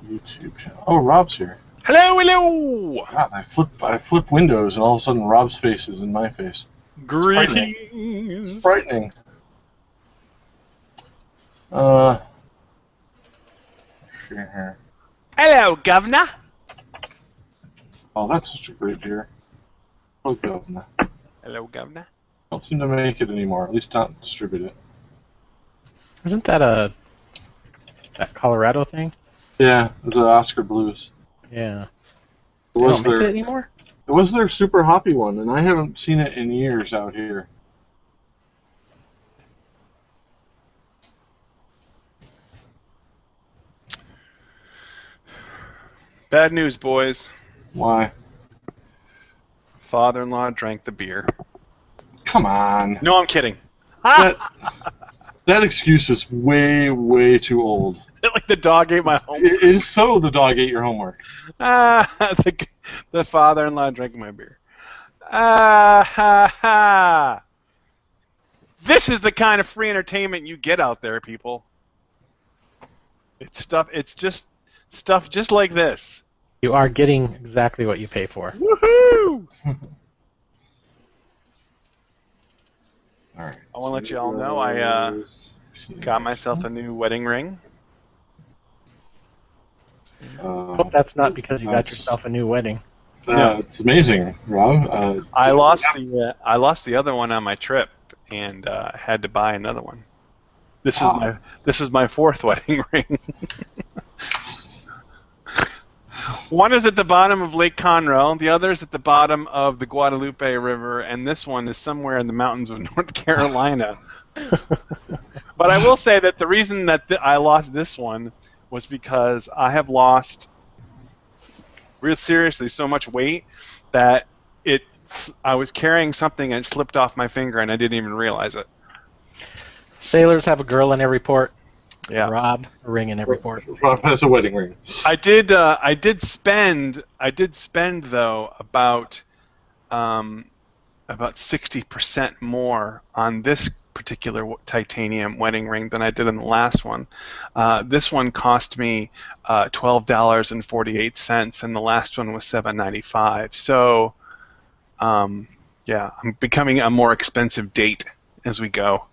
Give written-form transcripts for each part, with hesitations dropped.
YouTube channel. Oh, Rob's here. Hello, hello! God, I flip windows and all of a sudden Rob's face is in my face. Greetings! It's frightening. Share here. Hello, Governor! Oh, that's such a great beer. Oh, Governor. Hello, Governor. Don't seem to make it anymore, at least not distribute it. Isn't that that Colorado thing? Yeah, the Oscar Blues. Yeah. It They was don't make it anymore? It was their super hoppy one, and I haven't seen it in years out here. Bad news, boys. Why? Father-in-law drank the beer. Come on. No, I'm kidding. That excuse is way, way too old. Is it like the dog ate my homework? It is so the dog ate your homework. The father-in-law drank my beer. Ha. This is the kind of free entertainment you get out there, people. It's just stuff just like this. You are getting exactly what you pay for. Woohoo! All right. I want to let you all know I got myself a new wedding ring. Hope that's not because you got yourself a new wedding. It's amazing, Rob. I lost the other one on my trip and had to buy another one. This is my fourth wedding ring. One is at the bottom of Lake Conroe, the other is at the bottom of the Guadalupe River, and this one is somewhere in the mountains of North Carolina. But I will say that the reason that I lost this one was because I have lost, real seriously, so much weight that I was carrying something and it slipped off my finger and I didn't even realize it. Sailors have a girl in every port. Yeah. Rob, a ring in every port. Rob has a wedding ring. I did spend though about 60% more on this particular titanium wedding ring than I did on the last one. This one cost me $12.48, and the last one was $7.95. So, yeah, I'm becoming a more expensive date as we go.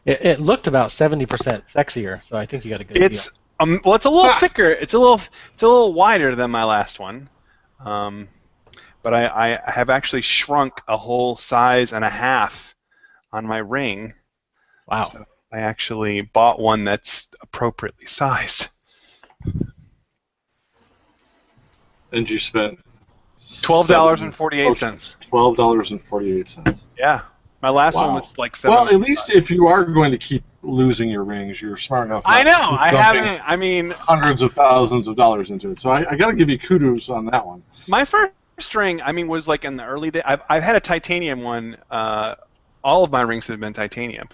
It looked about 70% sexier, so I think you got a good deal. Well, it's a little thicker. It's a little wider than my last one. But I have actually shrunk a whole size and a half on my ring. Wow. So I actually bought one that's appropriately sized. And you spent $12.48. $12.48. Yeah. My last one was like $7. Well, at least if you are going to keep losing your rings, you're smart enough. I know. I haven't. I mean, hundreds of thousands of dollars into it. So I got to give you kudos on that one. My first ring, I mean, was like in the early days. I've had a titanium one. All of my rings have been titanium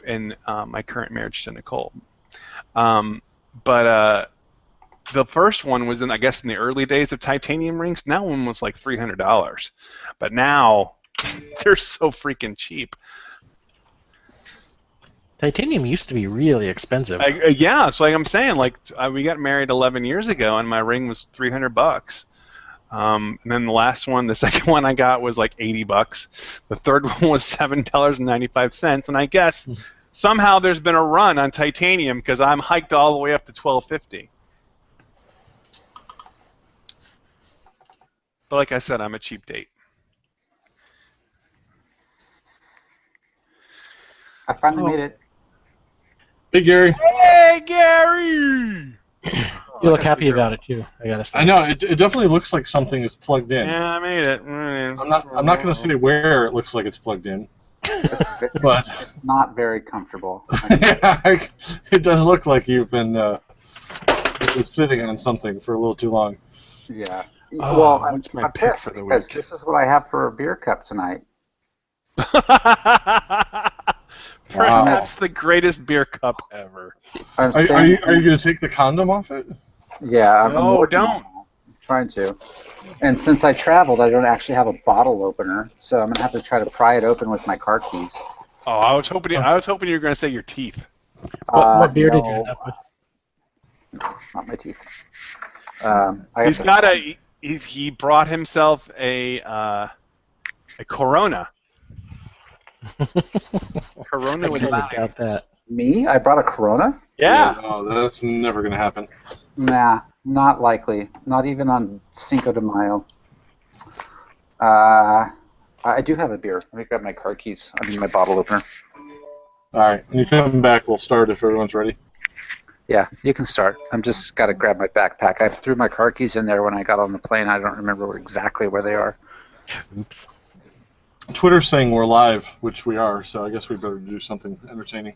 in my current marriage to Nicole. But the first one was in the early days of titanium rings. That one was like $300. But now they're so freaking cheap. Titanium used to be really expensive. Yeah, so like I'm saying, we got married 11 years ago, and my ring was $300. And then the second one I got was like $80. The third one was $7.95, and I guess somehow there's been a run on titanium because I'm hiked all the way up to $12.50. But like I said, I'm a cheap date. I finally made it. Hey, Gary. Hey, Gary! You look happy about it too. I gotta say. I know it definitely looks like something is plugged in. Yeah, I made it. I'm not going to say where it looks like it's plugged in, but It's not very comfortable. it does look like you've been sitting on something for a little too long. Yeah. Oh, Well, what's my I'm pick pissed for the because week? this is what I have for a beer cup tonight. Perhaps the greatest beer cup ever. I'm Are saying, you going to take the condom off it? Yeah, I'm No, working on don't. that. I'm trying to. And since I traveled, I don't actually have a bottle opener, so I'm gonna have to try to pry it open with my car keys. Oh, I was hoping you were going to say your teeth. What beer did you No. end up with? No, not my teeth. He brought himself a Corona. Corona I with kind of lime. doubt that. Me? I brought a Corona? Yeah. No, that's never going to happen. Nah, not likely. Not even on Cinco de Mayo. I do have a beer. Let me grab my car keys. I mean, my bottle opener. All right, when you come back, we'll start if everyone's ready. Yeah, you can start. I'm just got to grab my backpack. I threw my car keys in there when I got on the plane. I don't remember exactly where they are. Oops. Twitter's saying we're live, which we are, so I guess we better do something entertaining.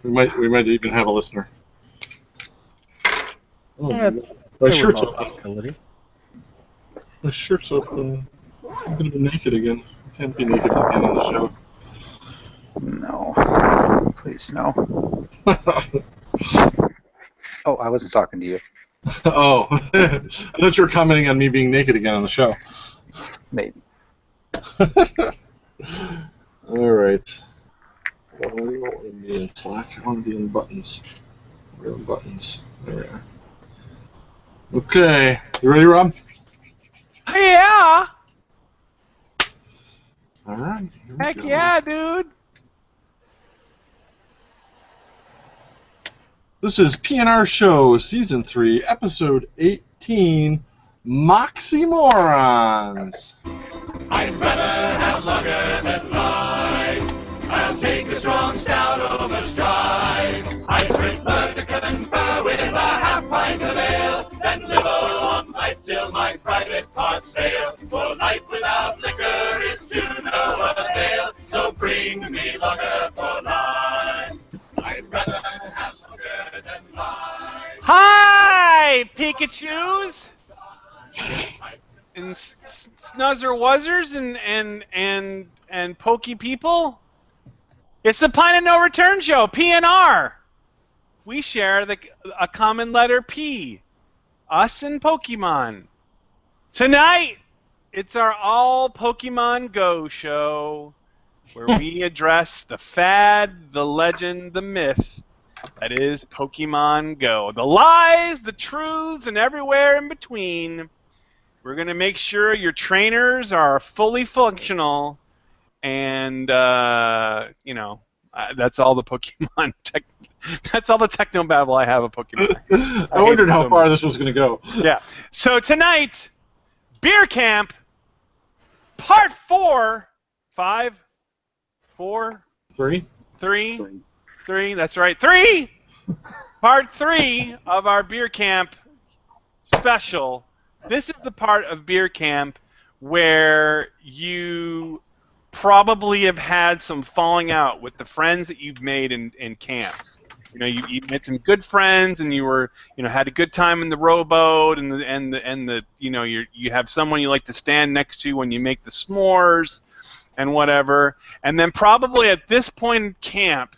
We might even have a listener. Oh, Yeah, my a shirt's remote open. possibility. My shirt's open. I'm going to be naked again. I can't be naked again on the show. No. Please, no. Oh, I wasn't talking to you. Oh, I thought you were commenting on me being naked again on the show. Maybe. All right. Well, I don't want to be in Slack. I want to be in buttons. We're in buttons. There we are. Okay. You ready, Rob? Yeah. All right. Here we Heck go. yeah, dude. This is PNRShow Season 3, Episode 18, Moxee-Morons. I'd rather have lager than lime. I'll take a strong stout over stride. I prefer to confer with a half pint of ale than live a long life till my private parts fail. For life without liquor is to no avail. So bring me lager for lime. I'd rather have lager than lime. Hi, Pikachus and Snuzzer Wuzzers and Pokey people. It's the Pine and No Return Show, PNR. We share a common letter P. Us and Pokemon. Tonight, it's our all Pokemon Go show, where we address the fad, the legend, the myth that is Pokemon Go. The lies, the truths, and everywhere in between. We're going to make sure your trainers are fully functional, and, that's all the Pokemon tech. That's all the technobabble I have of Pokemon. I wondered how far this was going to go. Yeah. So tonight, Beer Camp, Part 4, 5, 4, 3? 3, 3. That's right, 3. Part 3 of our Beer Camp special. This is the part of Beer Camp where you probably have had some falling out with the friends that you've made in camp. You made some good friends, and you had a good time in the rowboat, and you have someone you like to stand next to when you make the s'mores, and whatever. And then probably at this point in camp,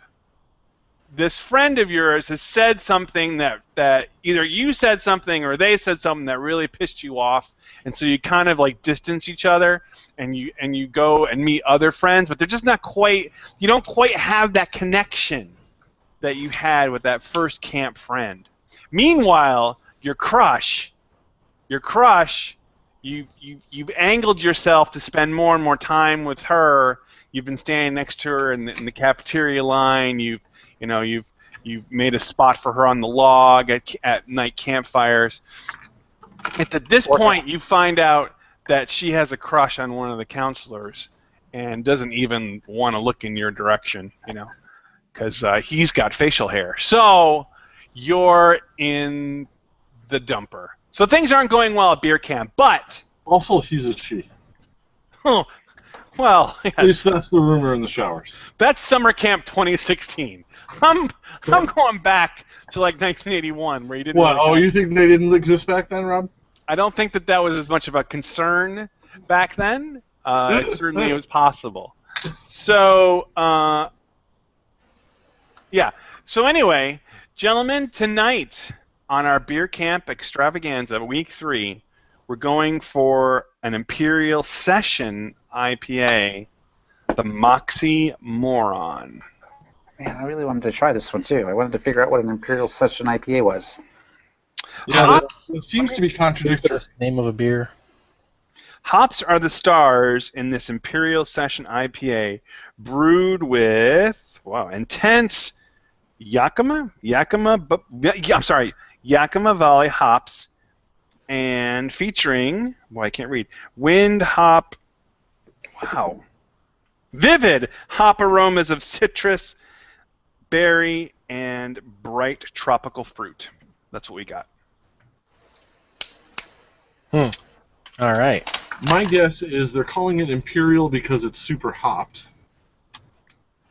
this friend of yours has said something that either you said something or they said something that really pissed you off, and so you kind of like distance each other, and you go and meet other friends, but they're just not quite. You don't quite have that connection that you had with that first camp friend. Meanwhile, your crush, you've angled yourself to spend more and more time with her. You've been standing next to her in the cafeteria line. You've made a spot for her on the log at night campfires. At this point, you find out that she has a crush on one of the counselors and doesn't even want to look in your direction, because he's got facial hair. So you're in the dumper. So things aren't going well at Beer Camp, but... Also, he's a she. Oh, well... Yeah, at least that's the rumor in the showers. That's Summer Camp 2016. I'm going back to like 1981, where you didn't... What, you think they didn't exist back then, Rob? I don't think that was as much of a concern back then. It certainly was possible. So, yeah. So anyway, gentlemen, tonight on our Beer Camp Extravaganza, Week 3, we're going for an Imperial Session IPA, the Moxee-Moron. Man, I really wanted to try this one too. I wanted to figure out what an Imperial Session IPA was. Yeah, Hops. it seems to be Is contradictory. the name of a beer? Hops are the stars in this Imperial Session IPA, brewed with intense Yakima Valley hops, and featuring I can't read wind hop. Wow, vivid hop aromas of citrus, berry, and bright tropical fruit. That's what we got. All right. My guess is they're calling it Imperial because it's super hopped,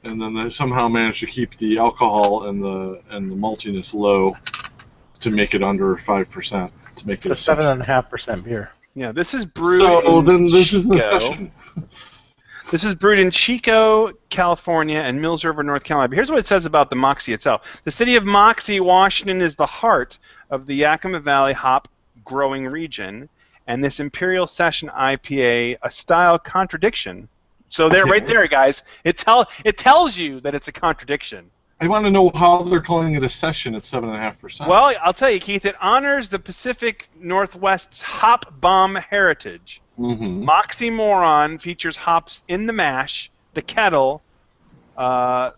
and then they somehow managed to keep the alcohol and the maltiness low to make it under 5%. To make it It's a 7.5% beer. Yeah, this is brewed. So in then this isn't a Chico. session. This is brewed in Chico, California, and Mills River, North Carolina. But here's what it says about the Moxee itself. The city of Moxee, Washington, is the heart of the Yakima Valley hop growing region, and this Imperial Session IPA, a style contradiction. So there, right there, guys. It tells you that it's a contradiction. I want to know how they're calling it a session at 7.5%. Well, I'll tell you, Keith. It honors the Pacific Northwest's hop bomb heritage. Mm-hmm. Moxee-Moron features hops in the mash, the kettle, the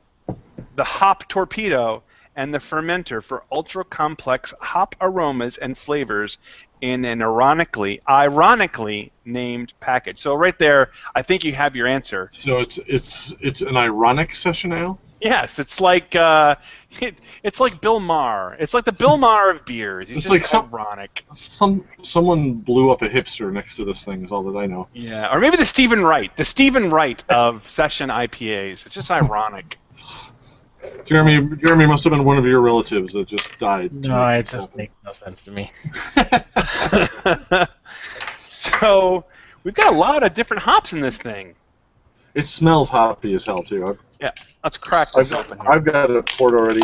hop torpedo, and the fermenter for ultra-complex hop aromas and flavors in an ironically named package. So right there, I think you have your answer. So it's an ironic session ale. Yes, it's like it's like Bill Maher. It's like the Bill Maher of beers. He's It's just like ironic. Someone blew up a hipster next to this thing. Is all that I know. Yeah, or maybe the Stephen Wright of session IPAs. It's just ironic. Jeremy must have been one of your relatives that just died. No, it just makes no sense to me. So we've got a lot of different hops in this thing. It smells hoppy as hell too. Yeah, let's crack this open here. I've got it poured already.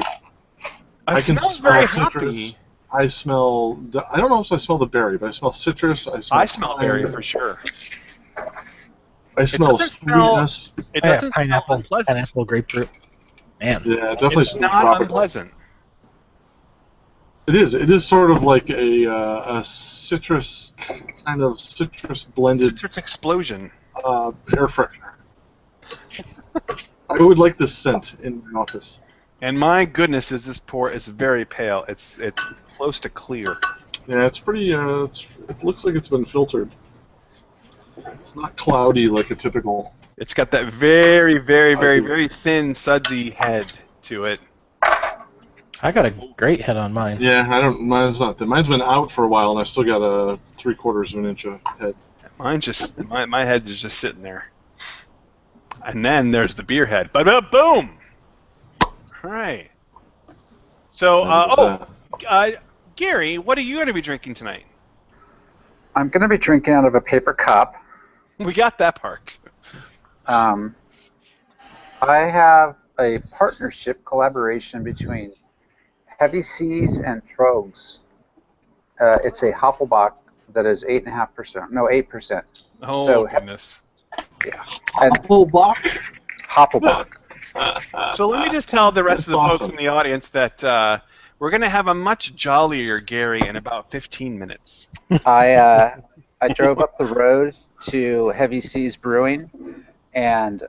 It smells very hoppy. citrus. I don't know if I smell the berry, but I smell citrus. I smell berry for sure. I smell doesn't smell- sweetness. It doesn't smell pineapple, unpleasant. pineapple, grapefruit. Man. Yeah, it definitely It's smells not tropical. unpleasant. It is. It is sort of like a citrus blended Citrus explosion. air freshener. I would like this scent in my office. And my goodness, is this pour is very pale. It's close to clear. Yeah, it's pretty. It looks like it's been filtered. It's not cloudy like a typical. It's got that very, very, very, very thin, sudsy head to it. I got a great head on mine. Yeah, mine's not thin. Mine's been out for a while, and I still got a 3/4 of an inch of head. Mine's just my head is just sitting there. And then there's the beer head. But boom! All right. So, Gary, what are you going to be drinking tonight? I'm going to be drinking out of a paper cup. We got that part. I have a collaboration between Heavy Seas and Trogs. It's a Hoppelbach that is 8.5%. No, 8%. Oh, So, goodness. Yeah. And Hoppelbach? Hoppelbach. So let me just tell the rest of the That's folks awesome. in the audience that we're going to have a much jollier Gary in about 15 minutes. I drove up the road to Heavy Seas Brewing, and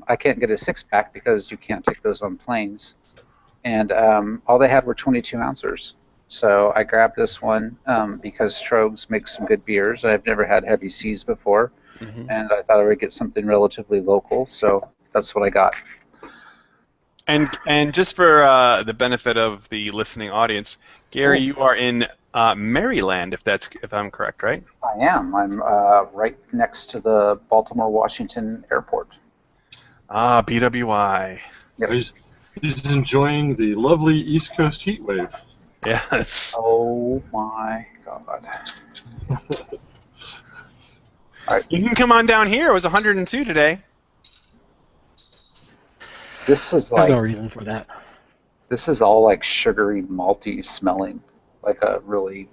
I can't get a six-pack because you can't take those on planes. And all they had were 22 ounces. So I grabbed this one because Trogs makes some good beers. I've never had Heavy Seas before, and I thought I would get something relatively local, so that's what I got. And just for the benefit of the listening audience, Gary, you are in Maryland, if I'm correct, right? I am. I'm right next to the Baltimore-Washington airport. Ah, BWI. Yep. He's enjoying the lovely East Coast heat wave. Yes. Oh my God. You can come on down here. It was 102 today. This is There's like no reason for that. this is all like sugary, malty smelling, like a really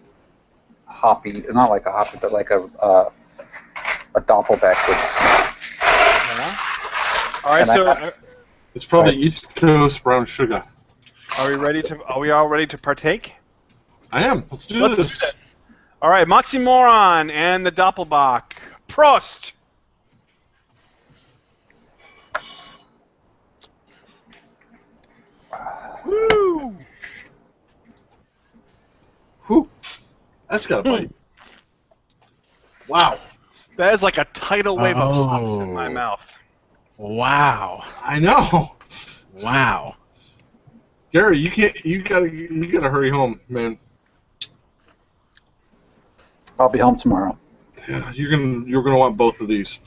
hoppy, not like a hoppy, but like a Doppelbeck would smell. All right, And so It's probably Right. East Coast brown sugar. Are we all ready to partake? I am. Let's do Let's do this. this. All right, Moxee-Moron and the Doppelbock. Prost! Woo! Whew. That's got a bite. Wow. That is like a tidal wave of hops in my Oh. mouth. Wow. I know. Wow. Gary, you gotta hurry home, man. I'll be home tomorrow. Yeah, you're gonna want both of these.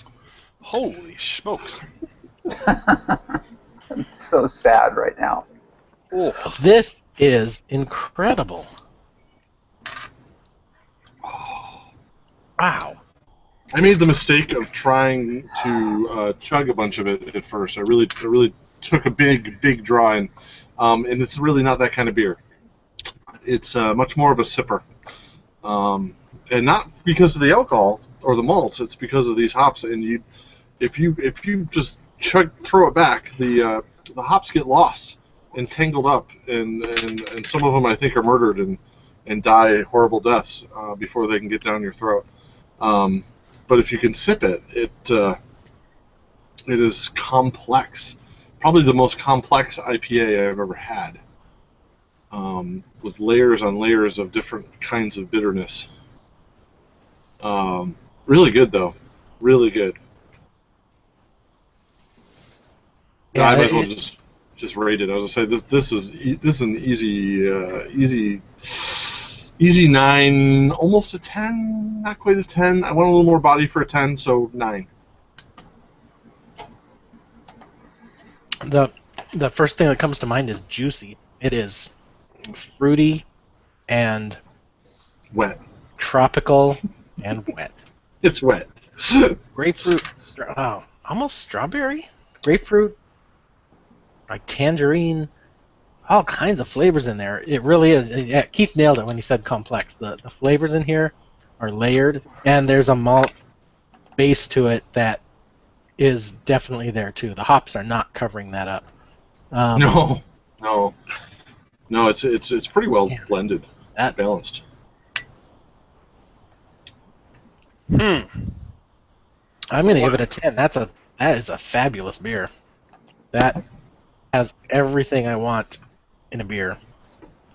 Holy smokes. I'm so sad right now. Oh. This is incredible. Wow. I made the mistake of trying to chug a bunch of it at first. I really took a big draw in, and it's really not that kind of beer. It's much more of a sipper, and not because of the alcohol or the malts. It's because of these hops. And if you just throw it back, the hops get lost and tangled up, and some of them I think are murdered and die horrible deaths before they can get down your throat. But if you can sip it, it is complex. Probably the most complex IPA I've ever had, with layers on layers of different kinds of bitterness. Really good, though. Really good. Yeah, I might as well just rate it. I was gonna say this is an easy 9, almost a 10, not quite a 10. I want a little more body for a 10, so 9. The first thing that comes to mind is juicy. It is fruity and Wet. tropical and wet. It's wet. Grapefruit, almost strawberry? Grapefruit, like tangerine, all kinds of flavors in there. It really is. Yeah, Keith nailed it when he said complex. The flavors in here are layered, and there's a malt base to it that is definitely there too. The hops are not covering that up. No. It's pretty well blended, That's balanced. I'm gonna give it a 10. That is a fabulous beer. That has everything I want in a beer.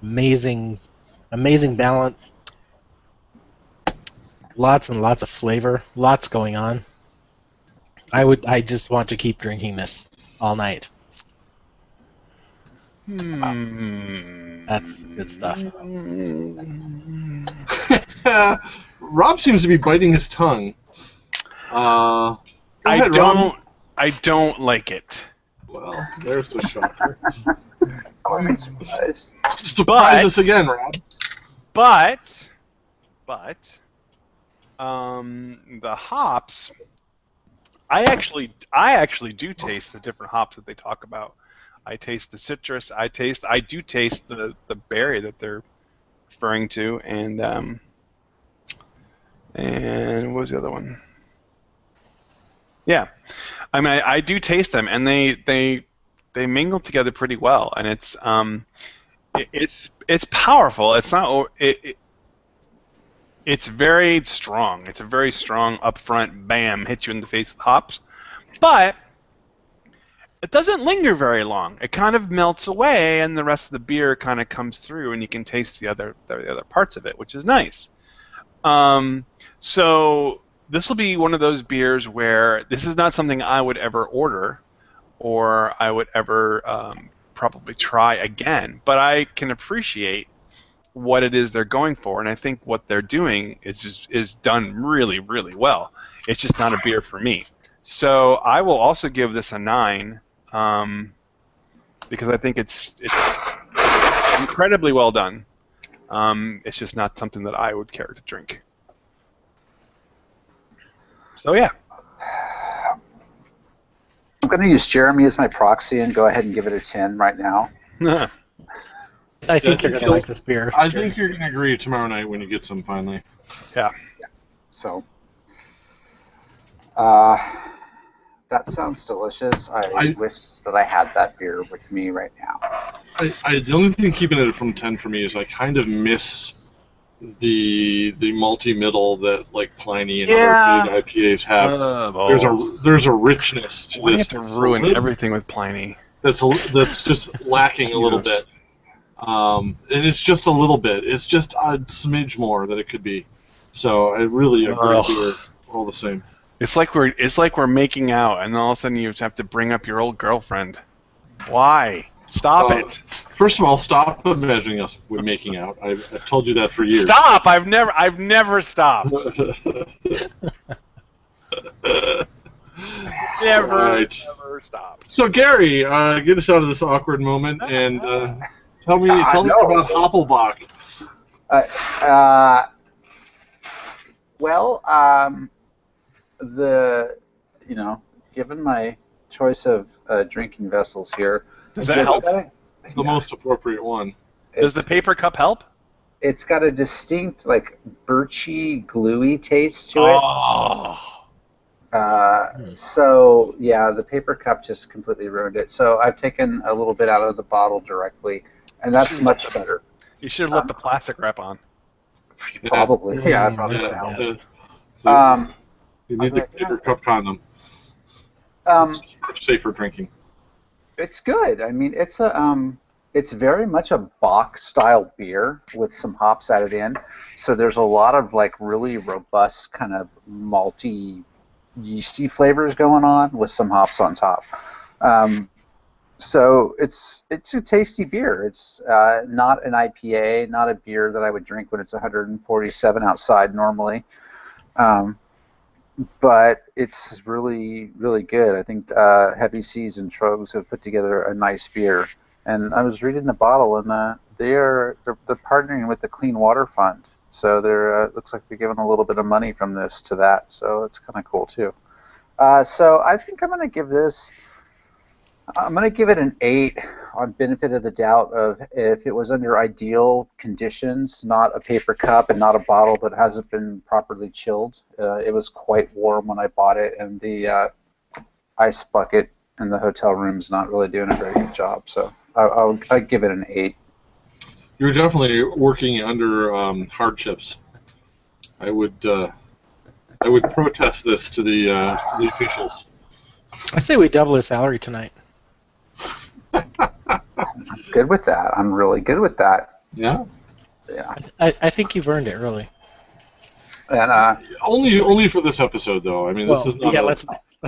Amazing balance. Lots and lots of flavor. Lots going on. I just want to keep drinking this all night. That's good stuff. Rob seems to be biting his tongue. Go ahead, Rob. I don't like it. Well, there's the shocker. I'm surprised. Surprise us again, Rob. But the hops, I actually do taste the different hops that they talk about. I taste the citrus. I do taste the berry that they're referring to, and what was the other one? Yeah, I mean I do taste them, and they mingle together pretty well, and it's powerful. It's not it's very strong. It's a very strong upfront bam, hit you in the face with hops, but it doesn't linger very long. It kind of melts away, and the rest of the beer kind of comes through, and you can taste the other parts of it, which is nice. So this will be one of those beers where this is not something I would ever order, or I would ever probably try again. But I can appreciate what it is they're going for, and I think what they're doing is done really, really well. It's just not a beer for me. So I will also give this a 9, because I think it's incredibly well done. It's just not something that I would care to drink. So yeah. I'm going to use Jeremy as my proxy and go ahead and give it a 10 right now. I think you're gonna like this beer. I think you're gonna agree tomorrow night when you get some finally. Yeah. So, That sounds delicious. I wish that I had that beer with me right now. The only thing keeping it from 10 for me is I kind of miss the malty middle that like Pliny and other big IPAs have. There's a richness to Why do you this. have to ruin everything with Pliny? That's just lacking a little bit. And it's just a little bit. It's just a smidge more than it could be. So I really agree beer all the same. It's like we're making out, and all of a sudden you have to bring up your old girlfriend. Why? Stop it. First of all, stop imagining us making out. I've told you that for years. Stop! I've never stopped. Never stop. So Gary, get us out of this awkward moment and tell me about Hoppelbach. Given my choice of drinking vessels here, does that help? The most appropriate one. Does the paper cup help? It's got a distinct, like, birchy, gluey taste to it. So, yeah, the paper cup just completely ruined it. So I've taken a little bit out of the bottle directly, and that's much better. You should have let the plastic wrap on. Probably. Yeah, probably should help. You need the paper cup condom. It's safer drinking. It's good. I mean, it's very much a Bock style beer with some hops added in. So there's a lot of like really robust kind of malty, yeasty flavors going on with some hops on top. So it's a tasty beer. It's not an IPA, not a beer that I would drink when it's 147 outside normally. But it's really, really good. I think Heavy Seas and Trogs have put together a nice beer. And I was reading the bottle, and they're partnering with the Clean Water Fund. So they're looks like they're giving a little bit of money from this to that. So it's kind of cool too. So I think I'm going to give this. I'm going to give it an 8 on benefit of the doubt of if it was under ideal conditions, not a paper cup and not a bottle that hasn't been properly chilled. It was quite warm when I bought it, and the ice bucket in the hotel room is not really doing a very good job. So I'd give it an 8. You're definitely working under hardships. I would protest this to the officials. I say we double his salary tonight. I'm good with that. I'm really good with that. Yeah. Yeah. I think you've earned it, really. And only for this episode, though. I mean, this is not. Yeah, let's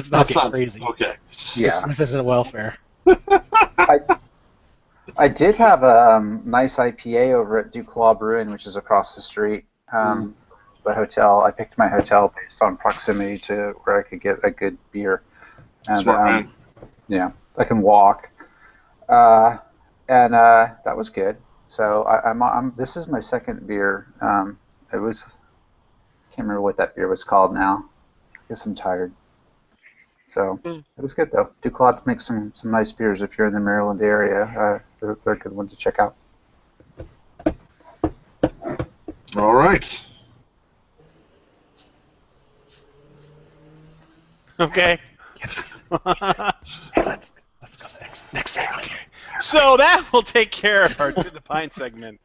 not get crazy. Okay. Yeah. This isn't welfare. I did have a nice IPA over at Duclaw Brewing, which is across the street. The hotel. I picked my hotel based on proximity to where I could get a good beer. And, Smart man. Yeah, I can walk. And that was good. So I'm this is my second beer. It was can't remember what that beer was called now. I guess I'm tired. So it was good though. Duclaw makes some nice beers if you're in the Maryland area. They're a good one to check out. All right. Okay. Hey, let's go next segment. So that will take care of our To the Pint segment.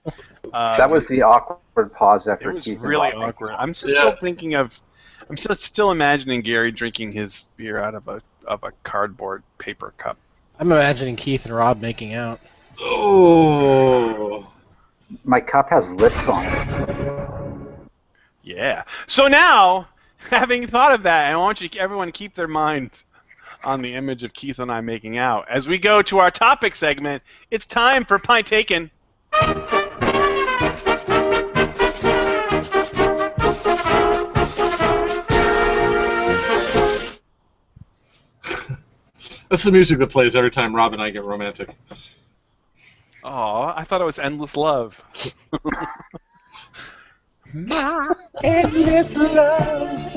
That was the awkward pause after It was Keith. really awkward. I'm still thinking of. I'm still imagining Gary drinking his beer out of a cardboard paper cup. I'm imagining Keith and Rob making out. Oh. My cup has lips on it. Yeah. So now, having thought of that, I want everyone to keep their mind on the image of Keith and I making out. As we go to our topic segment, it's time for Pint Taken. That's the music that plays every time Rob and I get romantic. Oh, I thought it was Endless Love. My endless love.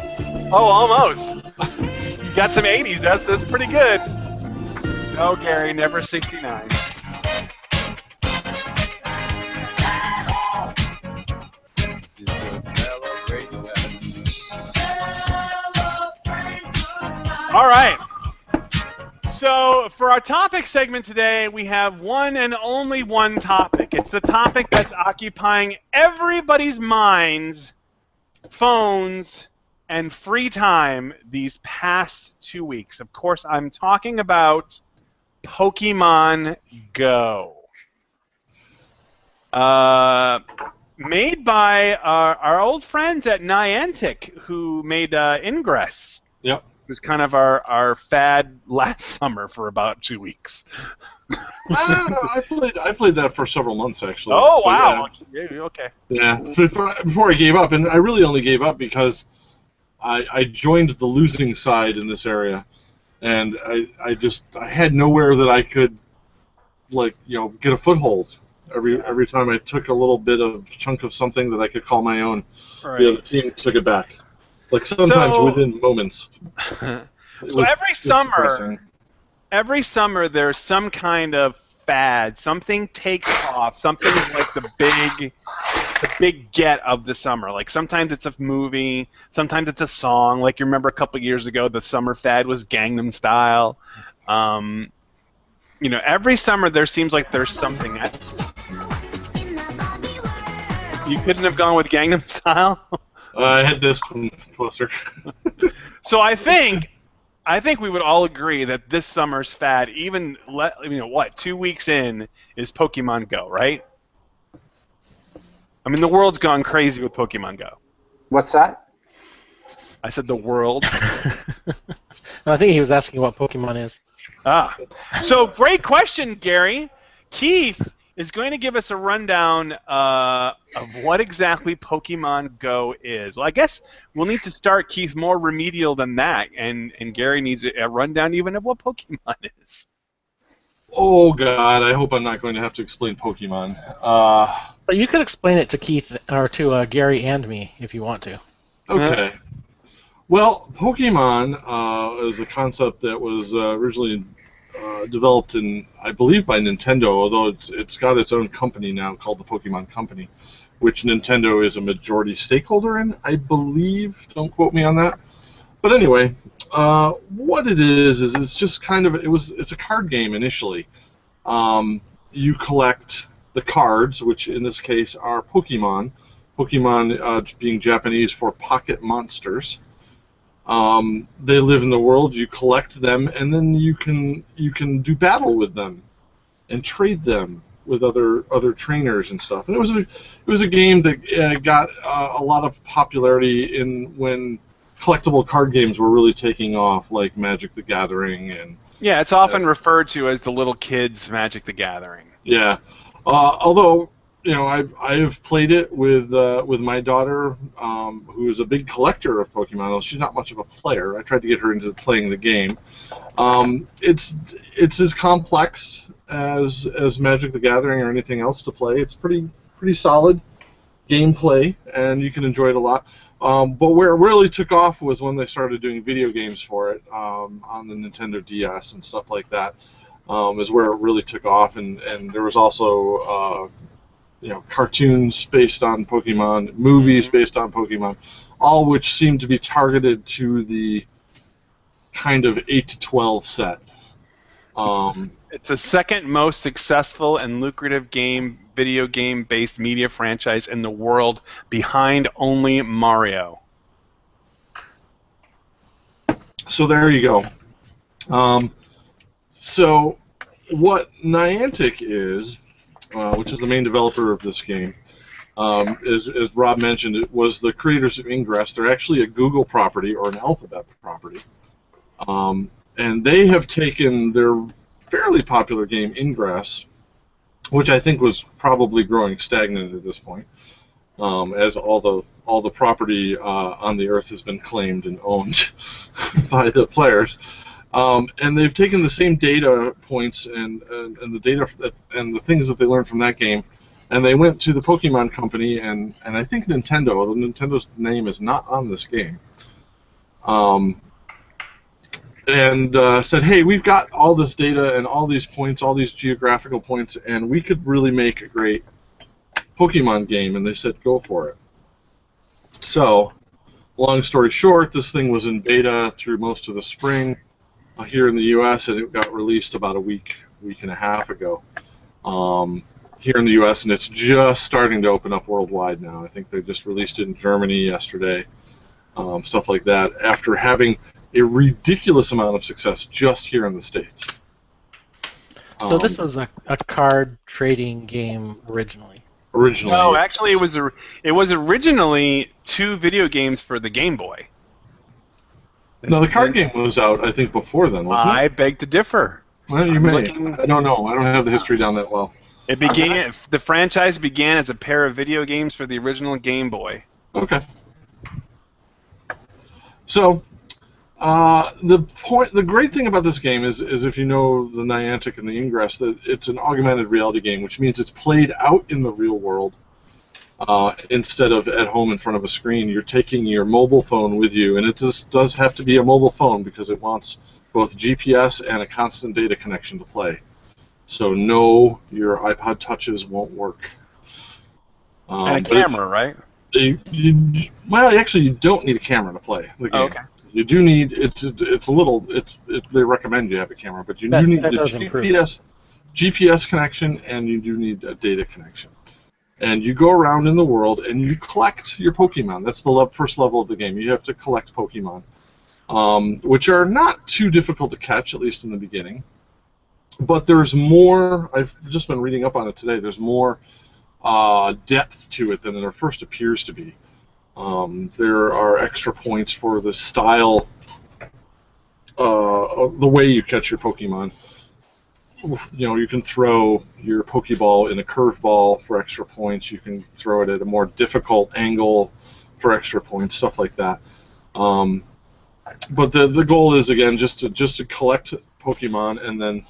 Oh, almost. You got some 80s. That's pretty good. No, Gary, never 69. All right. So for our topic segment today, we have one and only one topic. It's the topic that's occupying everybody's minds, phones, and free time these past 2 weeks. Of course, I'm talking about Pokemon Go. Made by our old friends at Niantic, who made Ingress. Yep. It was kind of our fad last summer for about 2 weeks. I played that for several months, actually. Oh, But wow. Yeah, okay. Yeah, before I gave up, and I really only gave up because I joined the losing side in this area, and I had nowhere that I could, like, get a foothold. Every time I took a little bit of chunk of something that I could call my own, Right. the other team took it back. Like sometimes So- within moments. So every summer there's some kind of fad. Something takes off. Something's like the big get of the summer. Like sometimes it's a movie, sometimes it's a song. Like you remember a couple years ago, the summer fad was Gangnam Style. Every summer there seems like there's something. You couldn't have gone with Gangnam Style? I had this one closer. So I think we would all agree that this summer's fad, even 2 weeks in, is Pokemon Go, right? I mean, the world's gone crazy with Pokemon Go. What's that? I said the world. No, I think he was asking what Pokemon is. So great question, Gary. Keith is going to give us a rundown of what exactly Pokemon Go is. Well, I guess we'll need to start, Keith, more remedial than that, and Gary needs a rundown even of what Pokemon is. Oh, God, I hope I'm not going to have to explain Pokemon. But you could explain it to Keith or to Gary and me if you want to. Okay. Well, Pokemon is a concept that was originally developed I believe, by Nintendo, although it's got its own company now called the Pokemon Company, which Nintendo is a majority stakeholder in, I believe. Don't quote me on that. But anyway, what it is it's just kind of it's a card game initially. You collect the cards, which in this case are Pokemon. Pokemon being Japanese for pocket monsters. They live in the world. You collect them, and then you can do battle with them, and trade them with other trainers and stuff. And it was a game that got a lot of popularity when collectible card games were really taking off, like Magic the Gathering and. Yeah, it's often referred to as the little kids' Magic the Gathering. Yeah, although. I have played it with my daughter, who is a big collector of Pokemon. She's not much of a player. I tried to get her into playing the game. It's as complex as Magic the Gathering or anything else to play. It's pretty solid gameplay, and you can enjoy it a lot. But where it really took off was when they started doing video games for it on the Nintendo DS and stuff like that. Is where it really took off, and there was also cartoons based on Pokemon, movies based on Pokemon, all which seem to be targeted to the kind of 8 to 12 set. It's the second most successful and lucrative video game-based media franchise in the world, behind only Mario. So there you go. So what Niantic is, which is the main developer of this game, as Rob mentioned, it was the creators of Ingress. They're actually a Google property or an Alphabet property. And they have taken their fairly popular game, Ingress, which I think was probably growing stagnant at this point, as all the property on the Earth has been claimed and owned by the players. And they've taken the same data points and the data and the things that they learned from that game, and they went to the Pokemon Company and I think Nintendo, although Nintendo's name is not on this game, and said, hey, we've got all this data and all these points, all these geographical points, and we could really make a great Pokemon game, and they said, go for it. So, long story short, this thing was in beta through most of the spring. here in the U.S., and it got released about a week and a half ago here in the U.S., and it's just starting to open up worldwide now. I think they just released it in Germany yesterday, stuff like that, after having a ridiculous amount of success just here in the States. So this was a card trading game originally. No, actually, it was originally 2 video games for the Game Boy. No, the card game was out, I think, before then, wasn't it? I beg to differ. Well, you may. I don't know. I don't have the history down that well. It began. The franchise began as a pair of video games for the original Game Boy. Okay. So, the great thing about this game is if you know the Niantic and the Ingress, that it's an augmented reality game, which means it's played out in the real world instead of at home in front of a screen. You're taking your mobile phone with you, and it just does have to be a mobile phone because it wants both GPS and a constant data connection to play. So no, your iPod touches won't work. And a camera, right? Well, actually, you don't need a camera to play the game. Oh, okay. You do need they recommend you have a camera, but you do need the GPS connection, and you do need a data connection. And you go around in the world and you collect your Pokemon. That's the first level of the game. You have to collect Pokemon, which are not too difficult to catch, at least in the beginning. But there's more. I've just been reading up on it today. There's more depth to it than there first appears to be. There are extra points for the style, the way you catch your Pokemon. You know, you can throw your Pokeball in a curveball for extra points. You can throw it at a more difficult angle for extra points, stuff like that. But the goal is, again, just to collect Pokemon, and then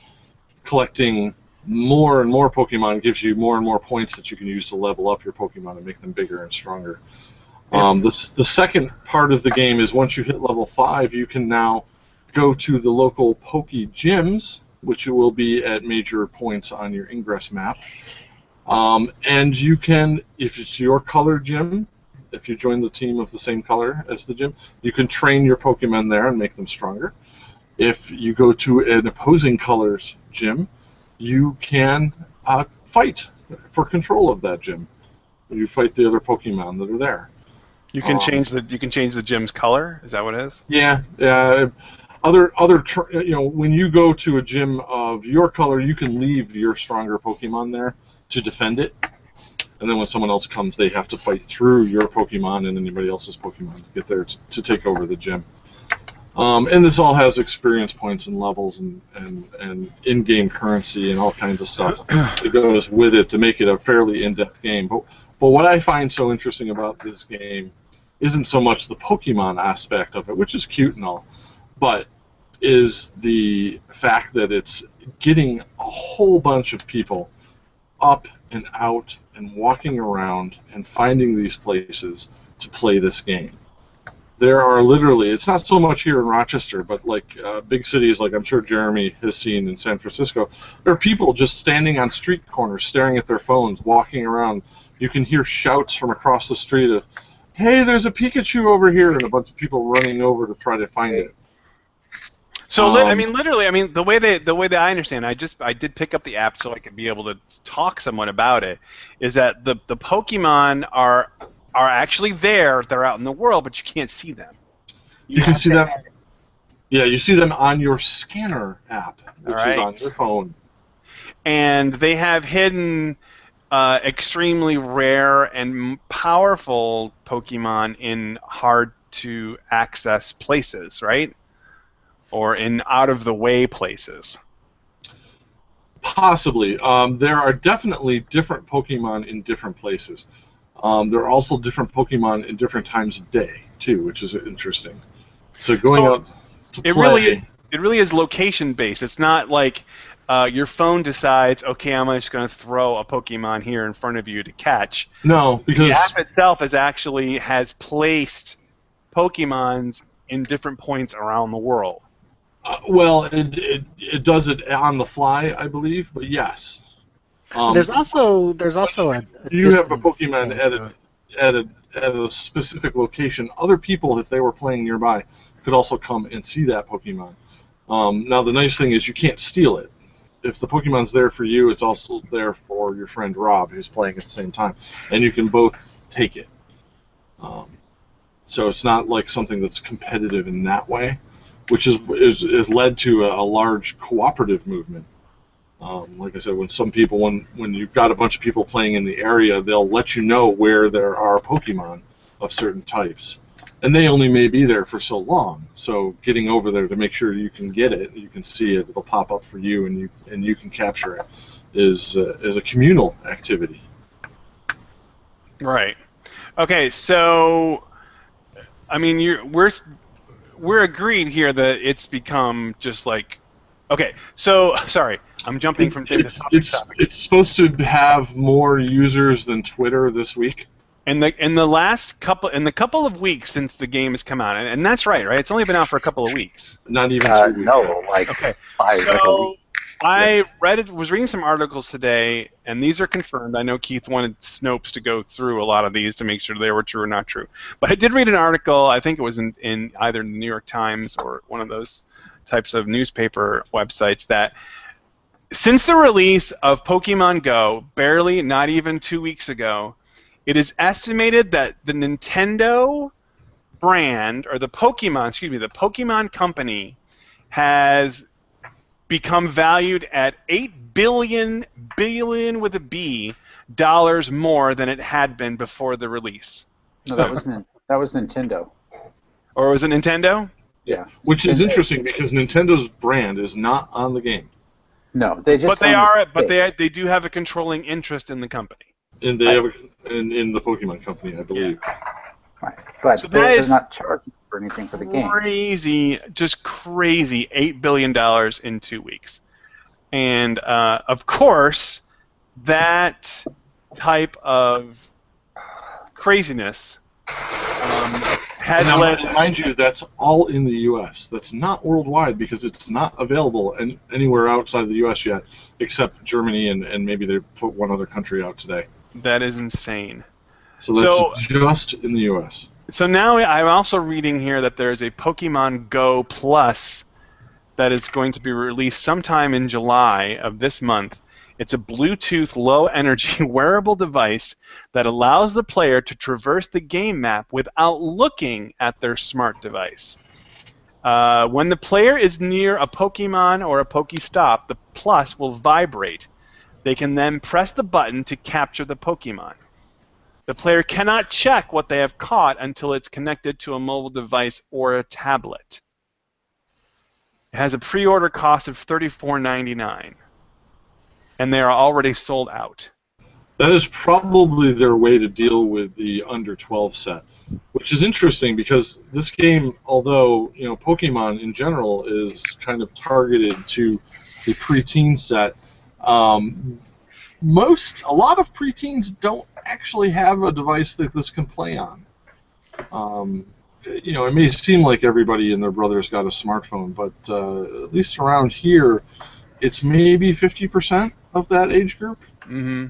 collecting more and more Pokemon gives you more and more points that you can use to level up your Pokemon and make them bigger and stronger. The second part of the game is once you hit level 5, you can now go to the local Poke Gyms, which will be at major points on your Ingress map. And you can, if it's your color gym, if you join the team of the same color as the gym, you can train your Pokemon there and make them stronger. If you go to an opposing color's gym, you can fight for control of that gym. You fight the other Pokemon that are there. You can change the gym's color. Is that what it is? Yeah. When you go to a gym of your color, you can leave your stronger Pokemon there to defend it, and then when someone else comes, they have to fight through your Pokemon and anybody else's Pokemon to get there to take over the gym. And this all has experience points and levels and in-game currency and all kinds of stuff that goes with it to make it a fairly in-depth game. But what I find so interesting about this game isn't so much the Pokemon aspect of it, which is cute and all, but is the fact that it's getting a whole bunch of people up and out and walking around and finding these places to play this game. There are literally, it's not so much here in Rochester, but like big cities like I'm sure Jeremy has seen in San Francisco, there are people just standing on street corners staring at their phones, walking around. You can hear shouts from across the street of, "Hey, there's a Pikachu over here," and a bunch of people running over to try to find it. So literally, the way that I understand, I did pick up the app so I could be able to talk somewhat about it. Is that the Pokemon are actually there? They're out in the world, but you can't see them. You can see them. Yeah, you see them on your scanner app, which is on your phone. And they have hidden extremely rare and powerful Pokemon in hard-to-access places, right? Or in out-of-the-way places. Possibly. There are definitely different Pokemon in different places. There are also different Pokemon in different times of day, too, which is interesting. So going out to play... It really is location-based. It's not like your phone decides, okay, I'm just going to throw a Pokemon here in front of you to catch. No, because... The app itself has placed Pokemons in different points around the world. It does it on the fly, I believe, but yes. There's also a you have a Pokemon at a specific location. Other people, if they were playing nearby, could also come and see that Pokemon. Now the nice thing is you can't steal it. If the Pokemon's there for you, it's also there for your friend Rob, who's playing at the same time, and you can both take it. So it's not like something that's competitive in that way, which is led to a large cooperative movement. Like I said, when you've got a bunch of people playing in the area, they'll let you know where there are Pokemon of certain types. And they only may be there for so long. So getting over there to make sure you can get it, you can see it, it'll pop up for you, and you can capture it, is a communal activity. Right. Okay. So, I mean, we're agreed here that it's become just like. Okay. So sorry, I'm jumping from thing to topic. It's supposed to have more users than Twitter this week. In the couple of weeks since the game has come out, and that's right? It's only been out for a couple of weeks. Not even 2 weeks. No, like Okay. 5, So like a week. I was reading some articles today, and these are confirmed. I know Keith wanted Snopes to go through a lot of these to make sure they were true or not true. But I did read an article, I think it was in either the New York Times or one of those types of newspaper websites, that since the release of Pokemon Go, barely, not even 2 weeks ago, it is estimated that the Nintendo brand, or the Pokemon company, has become valued at $8 billion with a B, dollars more than it had been before the release. No, that was Nintendo. Or was it Nintendo? Yeah. Which is interesting because Nintendo's brand is not on the game. No, they just. But they do have a controlling interest in the company. And they have in the Pokemon company, I believe. Right. But So they're not charging for anything for the game. Crazy, just crazy, $8 billion in 2 weeks. And, of course, that type of craziness has led... Mind you, that's all in the U.S. That's not worldwide because it's not available anywhere outside of the U.S. yet, except Germany and maybe they put one other country out today. That is insane. So that's just in the U.S. So now I'm also reading here that there's a Pokemon Go Plus that is going to be released sometime in July of this month. It's a Bluetooth low-energy wearable device that allows the player to traverse the game map without looking at their smart device. When the player is near a Pokemon or a Pokestop, the Plus will vibrate. They can then press the button to capture the Pokemon. The player cannot check what they have caught until it's connected to a mobile device or a tablet. It has a pre-order cost of $34.99, and they are already sold out. That is probably their way to deal with the under 12 set, which is interesting because this game, although Pokemon in general is kind of targeted to the preteen set, a lot of preteens don't actually have a device that this can play on. It may seem like everybody and their brother's got a smartphone, but at least around here, it's maybe 50% of that age group. Mm-hmm.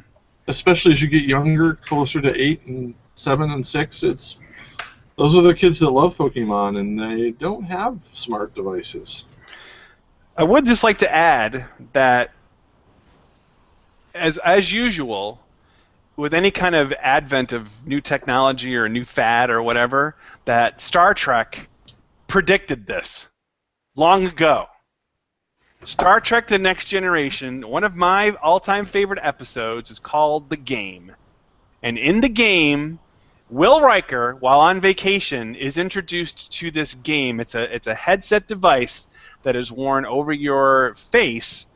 Especially as you get younger, closer to 8 and 7 and 6, those are the kids that love Pokemon, and they don't have smart devices. I would just like to add that, as usual, with any kind of advent of new technology or new fad or whatever, that Star Trek predicted this long ago. Star Trek The Next Generation, one of my all-time favorite episodes, is called The Game. And in the game, Will Riker, while on vacation, is introduced to this game. It's a headset device that is worn over your face,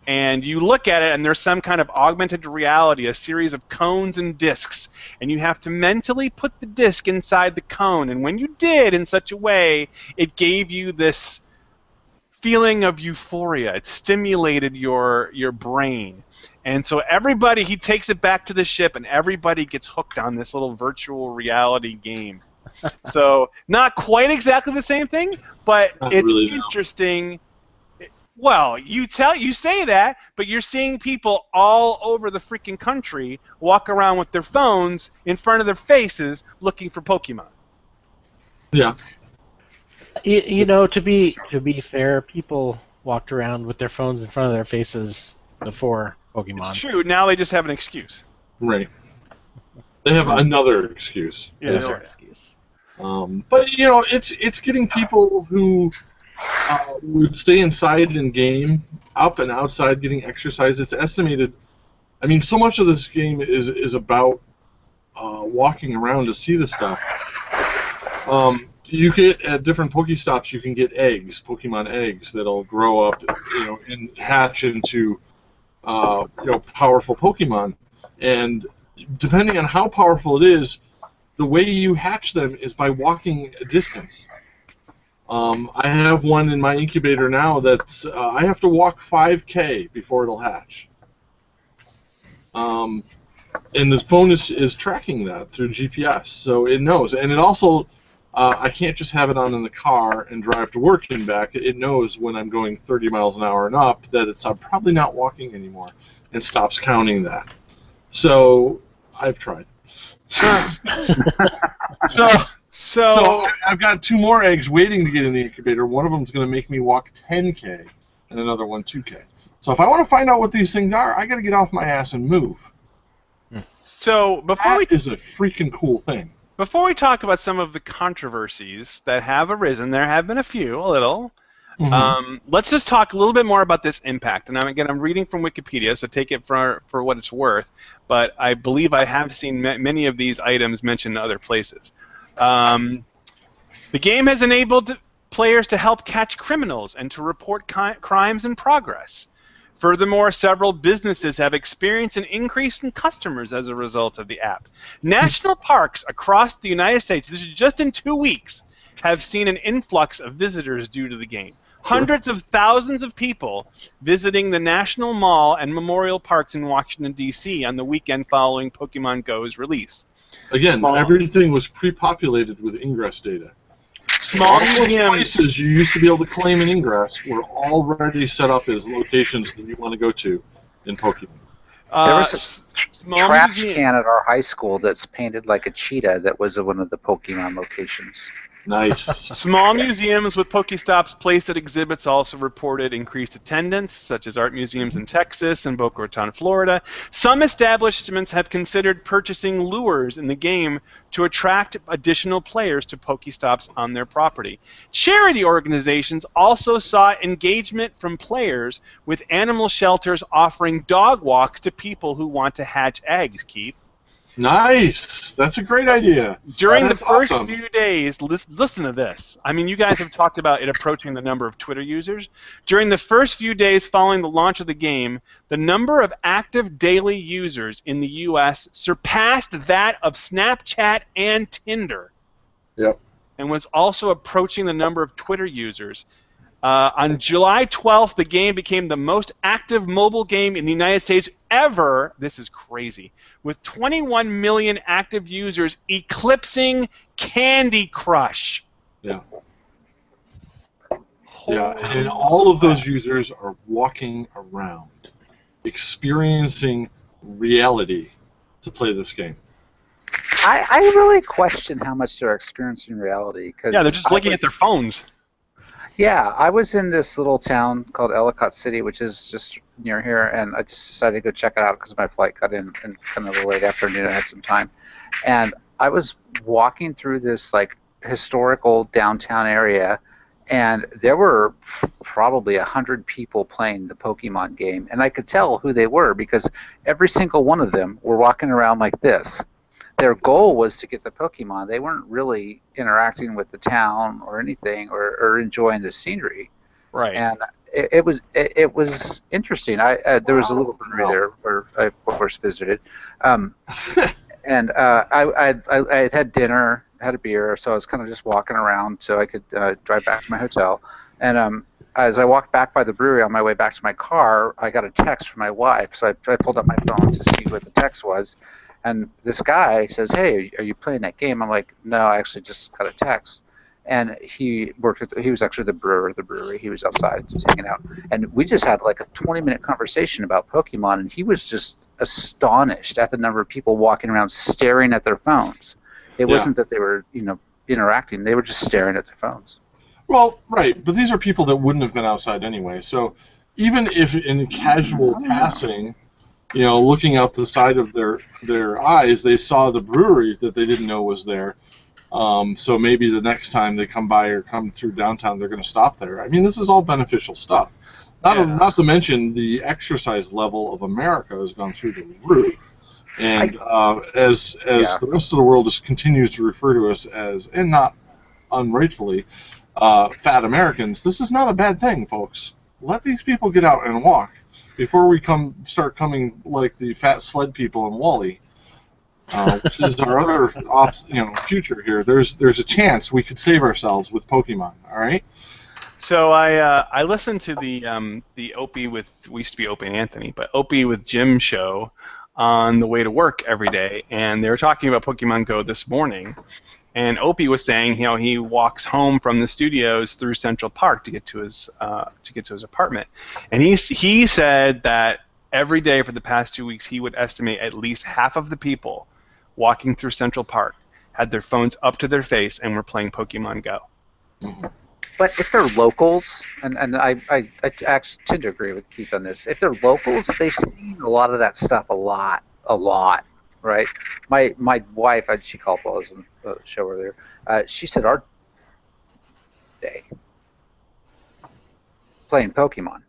and you look at it, and there's some kind of augmented reality, a series of cones and discs, and you have to mentally put the disc inside the cone. And when you did in such a way, it gave you this feeling of euphoria. It stimulated your brain. And so he takes it back to the ship, and everybody gets hooked on this little virtual reality game. So not quite exactly the same thing, but it's really interesting. Well, you say that, but you're seeing people all over the freaking country walk around with their phones in front of their faces looking for Pokemon. Yeah. You know, to be fair, people walked around with their phones in front of their faces before Pokemon. It's true. Now they just have an excuse. Right. They have another excuse. There's Yeah. our excuse. But you know, it's getting people who would stay inside and game up and outside getting exercise. It's estimated. I mean, so much of this game is about walking around to see the stuff. You get at different Pokestops, you can get eggs, Pokemon eggs that'll grow up, you know, and hatch into you know, powerful Pokemon. And depending on how powerful it is, the way you hatch them is by walking a distance. I have one in my incubator now that's I have to walk 5K before it'll hatch. And the phone is tracking that through GPS, so it knows. And it also, I can't just have it on in the car and drive to work and back. It knows when I'm going 30 miles an hour and up that I'm probably not walking anymore, and stops counting that. So I've tried. So I've got 2 more eggs waiting to get in the incubator. One of them is going to make me walk 10K, and another one 2K. So if I want to find out what these things are, I got to get off my ass and move. So That is a freaking cool thing. before we talk about some of the controversies that have arisen, there have been a few, a little. Let's just talk a little bit more about this impact. And I'm reading from Wikipedia, so take it for what it's worth. But I believe I have seen many of these items mentioned in other places. The game has enabled players to help catch criminals and to report crimes in progress. Furthermore, several businesses have experienced an increase in customers as a result of the app. National parks across the United States, this is just in 2 weeks, have seen an influx of visitors due to the game. Hundreds of thousands of people visiting the National Mall and Memorial Parks in Washington, D.C. on the weekend following Pokemon Go's release. Again, everything was pre-populated with ingress data. Small All those museums. places you used to be able to claim an ingress were already set up as locations that you want to go to in Pokemon. There was a small trash museum- can at our high school that's painted like a cheetah that was one of the Pokemon locations. Nice. Small museums with Pokestops placed at exhibits also reported increased attendance, such as art museums in Texas and Boca Raton, Florida. Some establishments have considered purchasing lures in the game to attract additional players to Pokestops on their property. Charity organizations also saw engagement from players, with animal shelters offering dog walks to people who want to hatch eggs, Keith. Nice. That's a great idea. During the That's first awesome. few days, listen to this. I mean, you guys have talked about it approaching the number of Twitter users. During the first few days following the launch of the game, the number of active daily users in the U.S. surpassed that of Snapchat and Tinder. Yep. And was also approaching the number of Twitter users. On July 12th, the game became the most active mobile game in the United States ever. This is crazy. With 21 million active users, eclipsing Candy Crush. Yeah. Yeah, and all of those users are walking around, experiencing reality to play this game. I really question how much they're experiencing reality. Cause Yeah, they're just looking at their phones. Yeah, I was in this little town called Ellicott City, which is just near here, and I just decided to go check it out because my flight got in kind of a late afternoon. I had some time, and I was walking through this like historical downtown area, and there were probably 100 people playing the Pokemon game, and I could tell who they were because every single one of them were walking around like this. Their goal was to get the Pokemon. They weren't really interacting with the town or anything, or enjoying the scenery. Right. And it was interesting. There was a little brewery there where I of course visited, and I had dinner, had a beer, so I was kind of just walking around so I could drive back to my hotel. And as I walked back by the brewery on my way back to my car, I got a text from my wife. So I pulled up my phone to see what the text was. And this guy says, "Hey, are you playing that game?" I'm like, "No, I actually just got a text." And he was actually the brewer of the brewery. He was outside just hanging out. And we just had like a 20-minute conversation about Pokemon, and he was just astonished at the number of people walking around staring at their phones. It wasn't that they were, interacting. They were just staring at their phones. Well, right, but these are people that wouldn't have been outside anyway. So even if in casual passing, looking out the side of their eyes, they saw the brewery that they didn't know was there. So maybe the next time they come by or come through downtown, they're going to stop there. I mean, this is all beneficial stuff. Not to mention the exercise level of America has gone through the roof. And as the rest of the world just continues to refer to us as, and not unrightfully, fat Americans, this is not a bad thing, folks. Let these people get out and walk before we start coming like the fat sled people in Wall-E, which is our other future here. There's a chance we could save ourselves with Pokemon. All right. So I listened to the Opie we used to be Opie and Anthony, but Opie with Jim show on the way to work every day, and they were talking about Pokemon Go this morning. And Opie was saying, he walks home from the studios through Central Park to get to his apartment, and he said that every day for the past 2 weeks he would estimate at least half of the people walking through Central Park had their phones up to their face and were playing Pokemon Go. Mm-hmm. But if they're locals, and I actually tend to agree with Keith on this, if they're locals, they've seen a lot of that stuff a lot, right? My wife, she called while I was on the show earlier, she said our day playing Pokemon.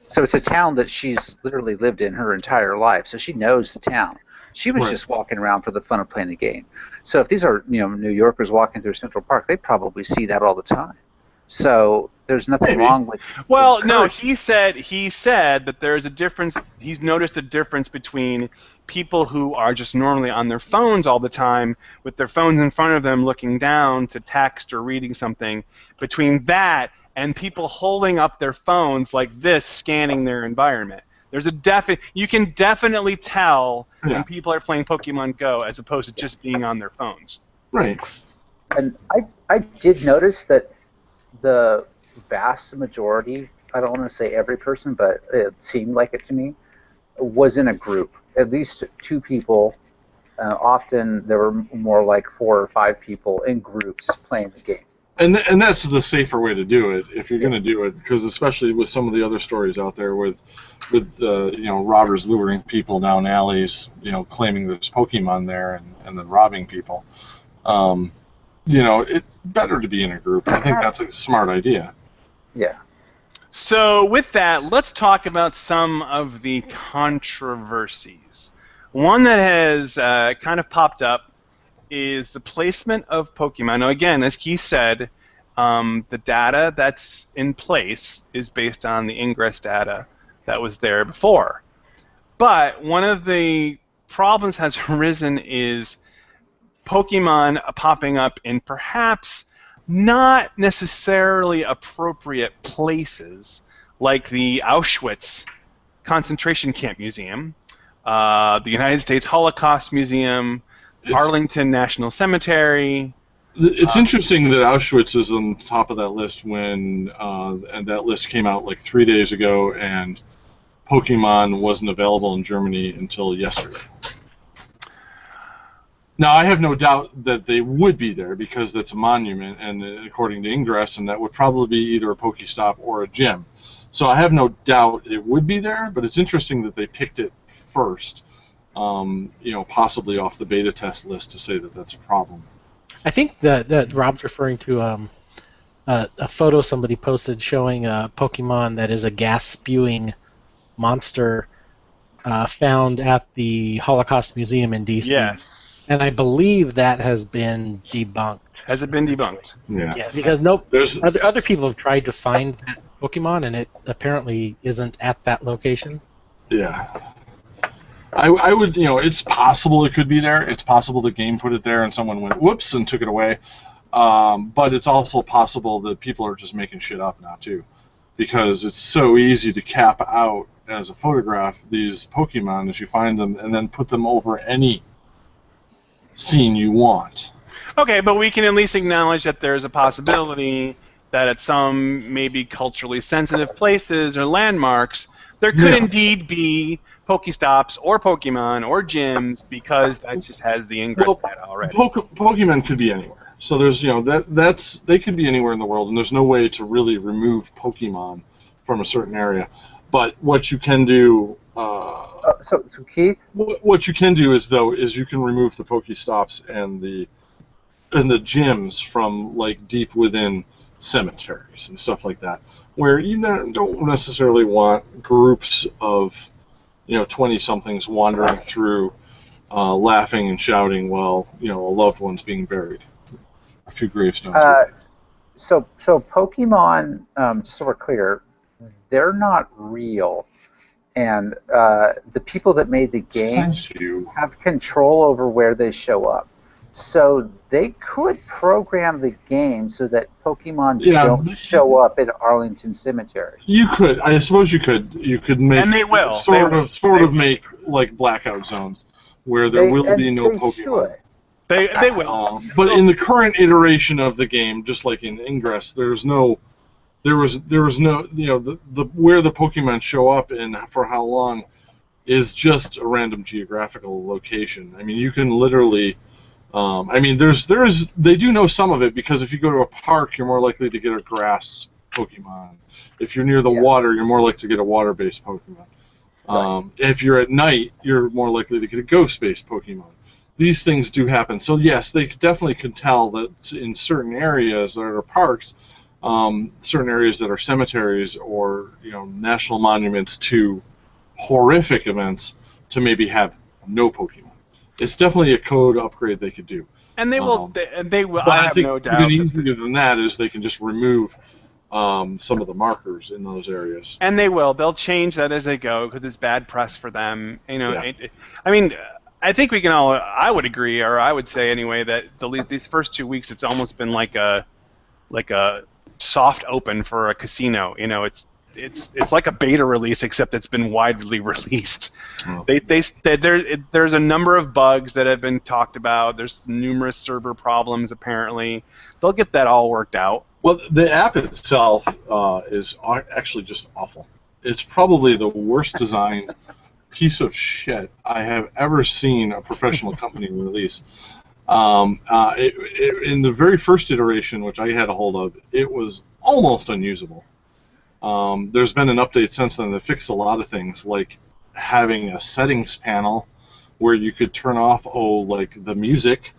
So it's a town that she's literally lived in her entire life, so she knows the town. She was just walking around for the fun of playing the game. So if these are New Yorkers walking through Central Park, they probably see that all the time. So there's nothing wrong with. Well, no, he said that there's a difference. He's noticed a difference between people who are just normally on their phones all the time, with their phones in front of them, looking down to text or reading something. Between that and people holding up their phones like this, scanning their environment. There's you can definitely tell when people are playing Pokemon Go as opposed to just being on their phones. Right. And I did notice that the vast majority, I don't want to say every person, but it seemed like it to me, was in a group. At least 2 people. Often there were more like 4 or 5 people in groups playing the game. And that's the safer way to do it if you're going to do it, because especially with some of the other stories out there with robbers luring people down alleys, claiming there's Pokemon there and then robbing people. It's better to be in a group. I think that's a smart idea. Yeah. So with that, let's talk about some of the controversies. One that has kind of popped up is the placement of Pokemon. Now, again, as Keith said, the data that's in place is based on the ingress data that was there before. But one of the problems has arisen is Pokemon popping up in perhaps not necessarily appropriate places, like the Auschwitz concentration camp museum, the United States Holocaust Museum, Arlington National Cemetery. It's interesting that Auschwitz is on top of that list when and that list came out like 3 days ago, and Pokemon wasn't available in Germany until yesterday. Now, I have no doubt that they would be there because that's a monument, and according to Ingress, and that would probably be either a Pokestop or a gym. So I have no doubt it would be there, but it's interesting that they picked it first, possibly off the beta test list to say that that's a problem. I think that Rob's referring to a photo somebody posted showing a Pokemon that is a gas-spewing monster found at the Holocaust Museum in D.C. Yes. And I believe that has been debunked. Has it been debunked? Yeah, because other people have tried to find that Pokemon, and it apparently isn't at that location. Yeah. I would, it's possible it could be there. It's possible the game put it there and someone went, whoops, and took it away. But it's also possible that people are just making shit up now, too. Because it's so easy to cap out as a photograph these Pokemon as you find them and then put them over any scene you want. Okay, but we can at least acknowledge that there's a possibility that at some maybe culturally sensitive places or landmarks, there could indeed be Pokestops or Pokemon or gyms because that just has the ingress data already. Pokemon could be anywhere. So there's, that's they could be anywhere in the world, and there's no way to really remove Pokemon from a certain area. But what you can do, So Keith, what you can do is you can remove the Pokestops and the gyms from like deep within cemeteries and stuff like that, where you don't necessarily want groups of 20-somethings wandering through, laughing and shouting while a loved one's being buried. A few gravestones. so Pokemon, just so we're clear, they're not real, and the people that made the game have control over where they show up. So they could program the game so that Pokemon don't show up in Arlington Cemetery. You could, I suppose, you could make, and they will sort of make like blackout zones where there will be no Pokemon. Should. They will. But in the current iteration of the game, just like in Ingress, there was no where the Pokemon show up and for how long is just a random geographical location. I mean, you can literally. They do know some of it, because if you go to a park, you're more likely to get a grass Pokemon. If you're near the water, you're more likely to get a water-based Pokemon. Right. If you're at night, you're more likely to get a ghost-based Pokemon. These things do happen. So yes, they definitely could tell that in certain areas that are parks, certain areas that are cemeteries or national monuments to horrific events, to maybe have no Pokemon. It's definitely a code upgrade they could do. And they will. They will. But I have no doubt. Even easier than that is they can just remove some of the markers in those areas. And they will. They'll change that as they go, because it's bad press for them. I think we can all. I would agree, or I would say anyway, that these first 2 weeks, it's almost been like a soft open for a casino. It's like a beta release, except it's been widely released. Oh. There's a number of bugs that have been talked about. There's numerous server problems, apparently. They'll get that all worked out. Well, the app itself is actually just awful. It's probably the worst designed piece of shit I have ever seen a professional company release. In the very first iteration, which I had a hold of, it was almost unusable. There's been an update since then that fixed a lot of things, like having a settings panel where you could turn off, like the music,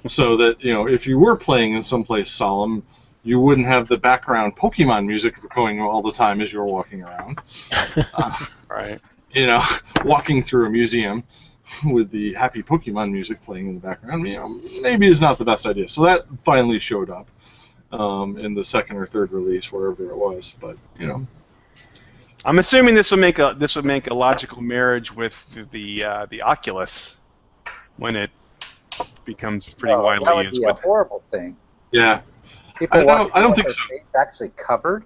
so that if you were playing in someplace solemn, you wouldn't have the background Pokemon music going all the time as you're walking around. Right. Walking through a museum with the happy Pokemon music playing in the background, maybe is not the best idea. So that finally showed up. In the second or third release, wherever it was, but I'm assuming this would make a logical marriage with the Oculus when it becomes pretty widely that would used. Be a horrible thing. Yeah, People I don't think so. Face actually covered.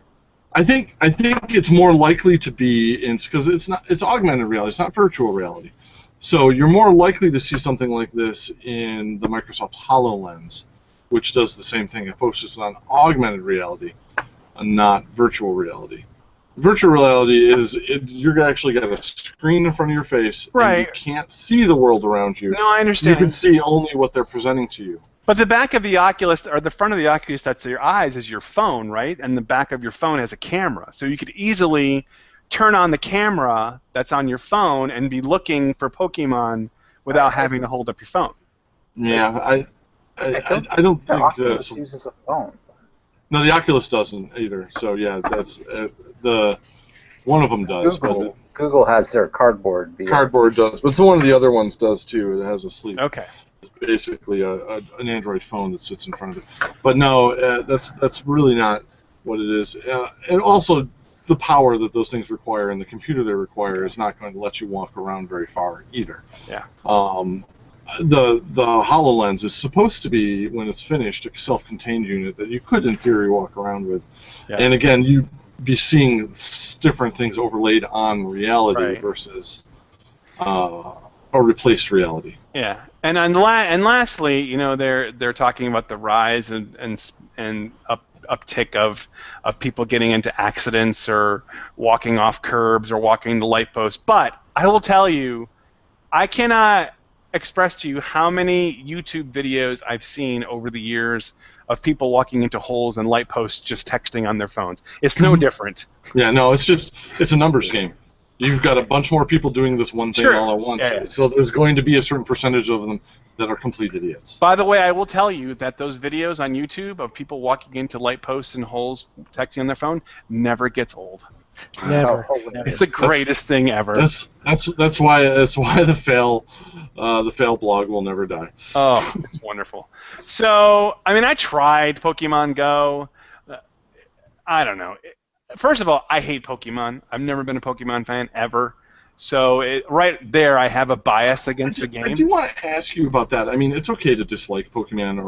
I think it's more likely to be because it's augmented reality. It's not virtual reality. So you're more likely to see something like this in the Microsoft HoloLens, which does the same thing. It focuses on augmented reality and not virtual reality. Virtual reality is you're actually got a screen in front of your face, right? And you can't see the world around you. No, I understand. You can see only what they're presenting to you. But the back of the Oculus, or the front of the Oculus that's your eyes, is your phone, right? And the back of your phone has a camera. So you could easily turn on the camera that's on your phone and be looking for Pokemon without having to hold up your phone. Yeah, I don't think Oculus uses a phone. No, the Oculus doesn't either. So yeah, that's one of them does. Google has their Cardboard. Cardboard does, but one of the other ones does too. It has a sleep. Okay. It's basically an Android phone that sits in front of it. But no, that's really not what it is. And also, the power that those things require and the computer they require is not going to let you walk around very far either. Yeah. The HoloLens is supposed to be, when it's finished, a self-contained unit that you could, in theory, walk around with. Yeah. And again, you'd be seeing different things overlaid on reality versus a replaced reality. Yeah, and lastly, they're talking about the rise and uptick of people getting into accidents or walking off curbs or walking the light post. But I will tell you, I cannot express to you how many YouTube videos I've seen over the years of people walking into holes and light posts just texting on their phones. It's no different. Yeah, no, it's a numbers game. You've got a bunch more people doing this one thing Sure. all at once, Yeah. so there's going to be a certain percentage of them that are complete idiots. By the way, I will tell you that those videos on YouTube of people walking into light posts and holes texting on their phone never gets old. Never. Oh, never. It's the greatest thing ever. That's why the fail blog will never die. Oh, it's wonderful. So, I mean, I tried Pokemon Go. I don't know. First of all, I hate Pokemon. I've never been a Pokemon fan ever. So right there, I have a bias against the game. I do want to ask you about that. I mean, it's okay to dislike Pokemon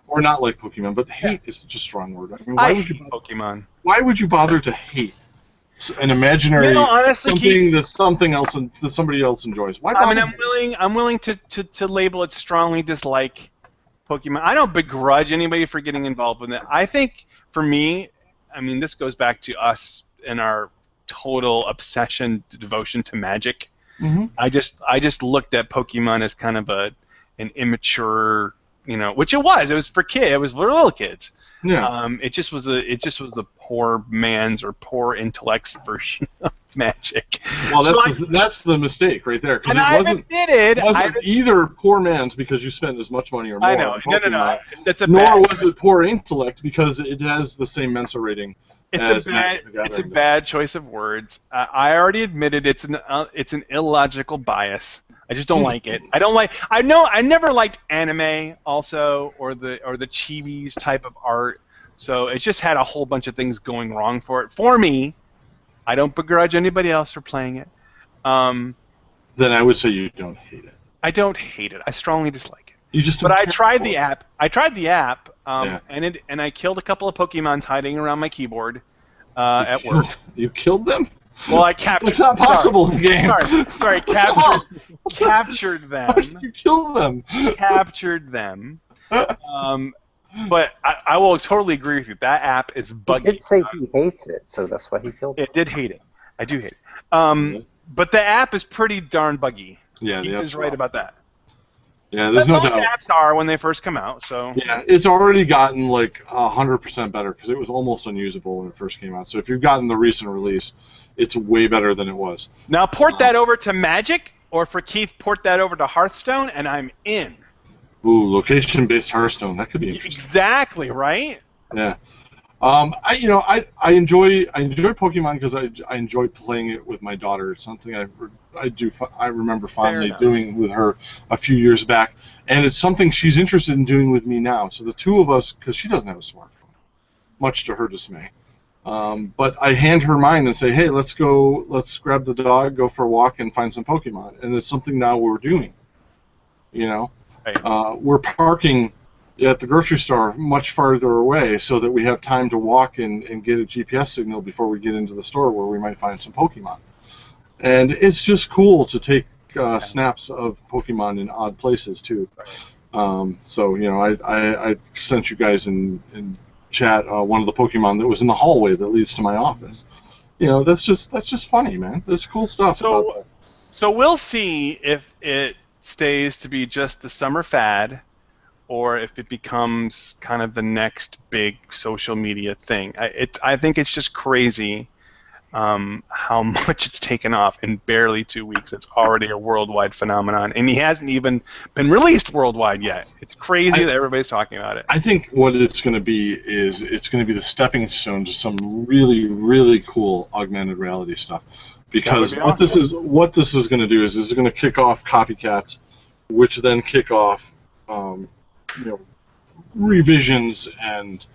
or not like Pokemon, but hate is such a strong word. I mean, I hate Pokemon. Why would you bother to hate an imaginary honestly, something that somebody else enjoys? Why bother? I mean, I'm willing to label it strongly dislike Pokemon. I don't begrudge anybody for getting involved with it. I think for me, I mean, this goes back to us and our total obsession, devotion to magic. Mm-hmm. I just looked at Pokemon as kind of an immature, which it was. It was for kids. It was for little kids. Yeah. It just was the poor man's or poor intellect's version of magic. Well, that's the mistake right there. And I've admitted, it wasn't either poor man's because you spent as much money or more. I know. On Pokemon, No. That's a nor bad. was it poor intellect because it has the same Mensa rating. It's a bad choice of words. I already admitted it's an illogical bias. I just don't like it. I never liked anime also or the chibis type of art. So it just had a whole bunch of things going wrong for it. For me, I don't begrudge anybody else for playing it. Then I would say you don't hate it. I don't hate it. I strongly dislike it. You just. But I tried the app. Yeah. And I killed a couple of Pokemons hiding around my keyboard at work. You killed them? Well, I captured. It's not possible in the game. Sorry, captured them. How did you kill them? Captured them. But I will totally agree with you. That app is buggy. He did say he hates it, so that's why he killed it. It did hate it. I do hate it. But the app is pretty darn buggy. Yeah, He is right about that. Yeah, there's But no most doubt. apps are when they first come out. So Yeah, it's already gotten like 100% better because it was almost unusable when it first came out. So if you've gotten the recent release, it's way better than it was. now port that over to Magic, or for Keith, port that over to Hearthstone, and I'm in. Ooh, location-based Hearthstone. That could be interesting. Exactly right. Yeah. I enjoy Pokemon because I enjoy playing it with my daughter. It's something I remember fondly enough. doing with her a few years back, and it's something she's interested in doing with me now. So the two of us, because she doesn't have a smartphone, much to her dismay. But I hand her mine and say, hey, let's grab the dog, go for a walk, and find some Pokemon. And it's something now we're doing. Right. We're parking at the grocery store much farther away so that we have time to walk and get a GPS signal before we get into the store where we might find some Pokemon. And it's just cool to take snaps of Pokemon in odd places, too. So, I sent you guys in chat one of the Pokemon that was in the hallway that leads to my office. That's just funny, man. There's cool stuff about that. So we'll see if it stays to be just the summer fad, or if it becomes kind of the next big social media thing. I think it's just crazy how much it's taken off in barely 2 weeks. It's already a worldwide phenomenon, and he hasn't even been released worldwide yet. It's crazy that everybody's talking about it. I think what it's going to be is it's going to be the stepping stone to some really, really cool augmented reality stuff. Because what this is going to do is it's going to kick off copycats, which then kick off revisions and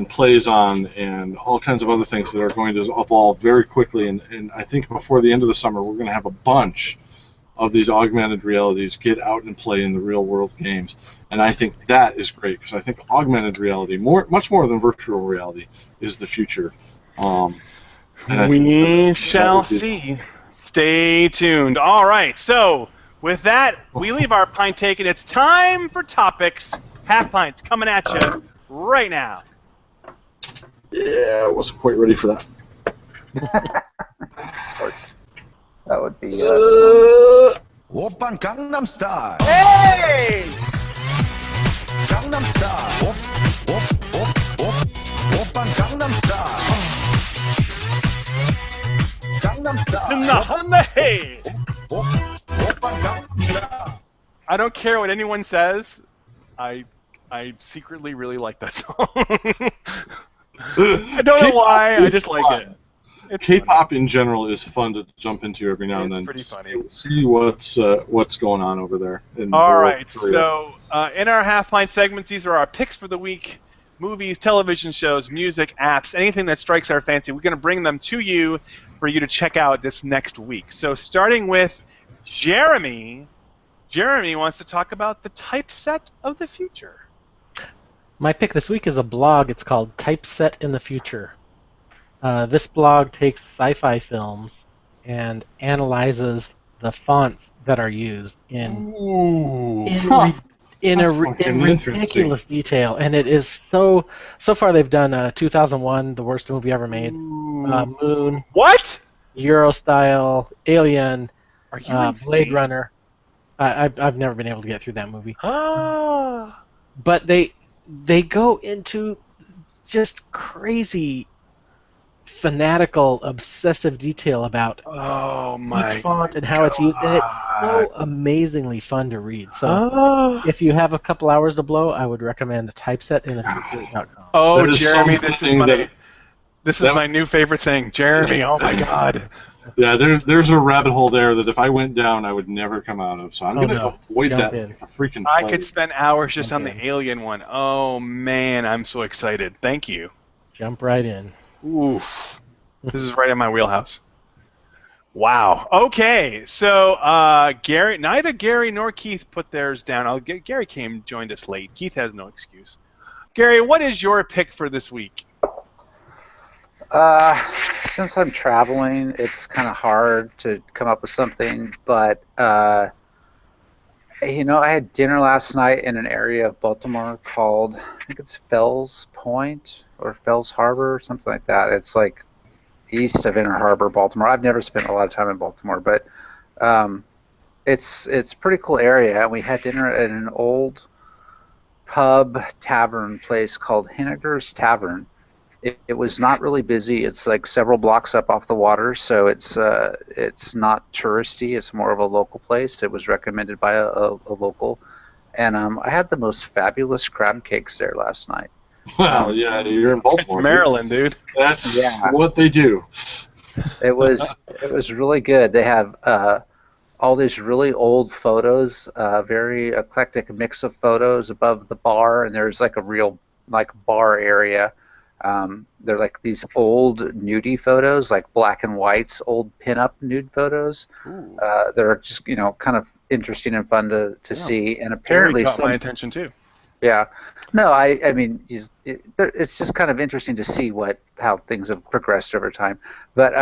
plays on and all kinds of other things that are going to evolve very quickly. And I think before the end of the summer, we're going to have a bunch of these augmented realities get out and play in the real world games. And I think that is great because I think augmented reality, much more than virtual reality, is the future. We shall see. Stay tuned. All right, so with that, we leave our pint take, and it's time for topics. Half pints coming at you right now. Yeah, I wasn't quite ready for that. That would be. Oppan Gangnam Style. Hey! Gangnam Style. Oppan Gangnam Style. Gangnam Style. Hey! Oppan Gangnam Style. I don't care what anyone says. I secretly really like that song. I don't know why. I just like it. It's K-pop in general is fun to jump into every now and It's then. pretty Just funny. See what's going on over there. All right, so in our half-line segments, these are our picks for the week: movies, television shows, music, apps, anything that strikes our fancy. We're going to bring them to you for you to check out this next week. So starting with Jeremy. Jeremy wants to talk about the typeset of the future. My pick this week is a blog. It's called Typeset in the Future. This blog takes sci-fi films and analyzes the fonts that are used in ridiculous detail, and it is so far they've done 2001, the worst movie ever made, Moon, What? Eurostyle, Alien, Are you Blade insane? Runner. I've never been able to get through that movie. Ah. But they go into just crazy, fanatical, obsessive detail about Oh my each font and how it's used, and it's so amazingly fun to read. So if you have a couple hours to blow, I would recommend typesetinthefuture.com. Oh, That is Jeremy, this is something my that- my new favorite thing. Jeremy, oh my God. Yeah, there's a rabbit hole there that if I went down, I would never come out of. So I'm going to avoid Jump that in. like a freaking I plague. could spend hours just on Okay. the Alien one. Oh man, I'm so excited. Thank you. Jump right in. Oof. This is right in my wheelhouse. Wow. Okay, so Gary, neither Gary nor Keith put theirs down. Gary joined us late. Keith has no excuse. Gary, what is your pick for this week? Since I'm traveling, it's kind of hard to come up with something, but I had dinner last night in an area of Baltimore called, I think it's Fells Point or Fells Harbor or something like that. It's like east of Inner Harbor, Baltimore. I've never spent a lot of time in Baltimore, but it's a pretty cool area. And we had dinner at an old pub tavern place called Henniger's Tavern. It was not really busy. It's like several blocks up off the water, so it's not touristy. It's more of a local place. It was recommended by a local, and I had the most fabulous crab cakes there last night. Well, yeah, you're in Baltimore. Maryland, dude. That's Yeah. what they do. It was really good. They have all these really old photos, very eclectic mix of photos above the bar, and there's like a real bar area. They're like these old nudie photos, like black and whites, old pinup nude photos. They're just kind of interesting and fun to see. And apparently, Gary caught my attention too. yeah, no, I mean, it's just kind of interesting to see how things have progressed over time. But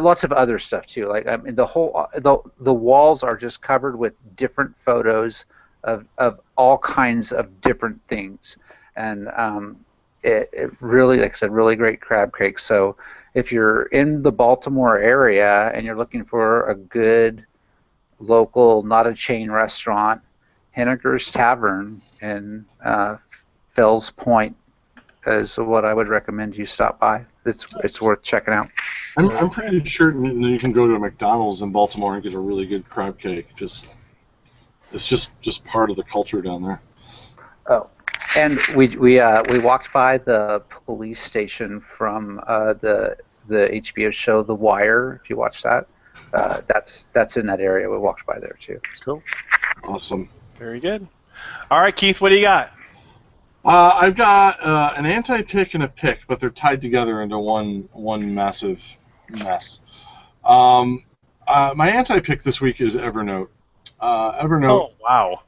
lots of other stuff too. Like I mean, the walls are just covered with different photos of all kinds of different things, and it really, like I said, really great crab cakes. So if you're in the Baltimore area and you're looking for a good local, not a chain restaurant, Henniger's Tavern in Fells Point is what I would recommend you stop by. It's worth checking out. I'm pretty sure you can go to a McDonald's in Baltimore and get a really good crab cake. It's just part of the culture down there. Oh, and we walked by the police station from the HBO show The Wire. If you watch that, that's in that area. We walked by there too. Cool. Awesome. Very good. All right, Keith, what do you got? I've got an anti-pick and a pick, but they're tied together into one massive mess. My anti-pick this week is Evernote. Evernote. Oh,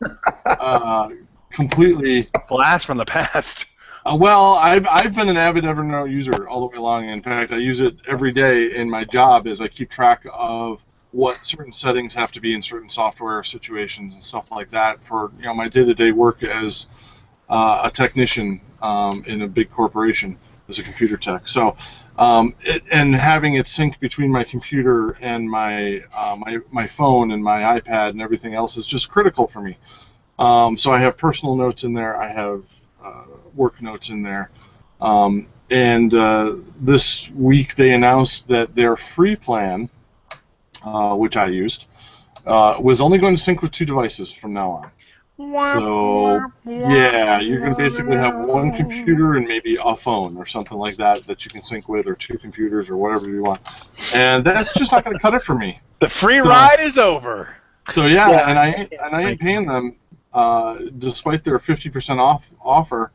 wow. Completely. Blast from the past. Well, I've been an avid Evernote user all the way along. In fact, I use it every day in my job as I keep track of what certain settings have to be in certain software situations and stuff like that for my day-to-day work as a technician in a big corporation. as a computer tech. So, and having it sync between my computer and my phone and my iPad and everything else is just critical for me. So I have personal notes in there. I have work notes in there. And this week they announced that their free plan, which I used, was only going to sync with 2 devices from now on. So, yeah, you can basically have 1 computer and maybe a phone or something like that you can sync with, or 2 computers or whatever you want. And that's just not going to cut it for me. The free ride is over. So yeah, and I ain't paying them, despite their 50% off offer.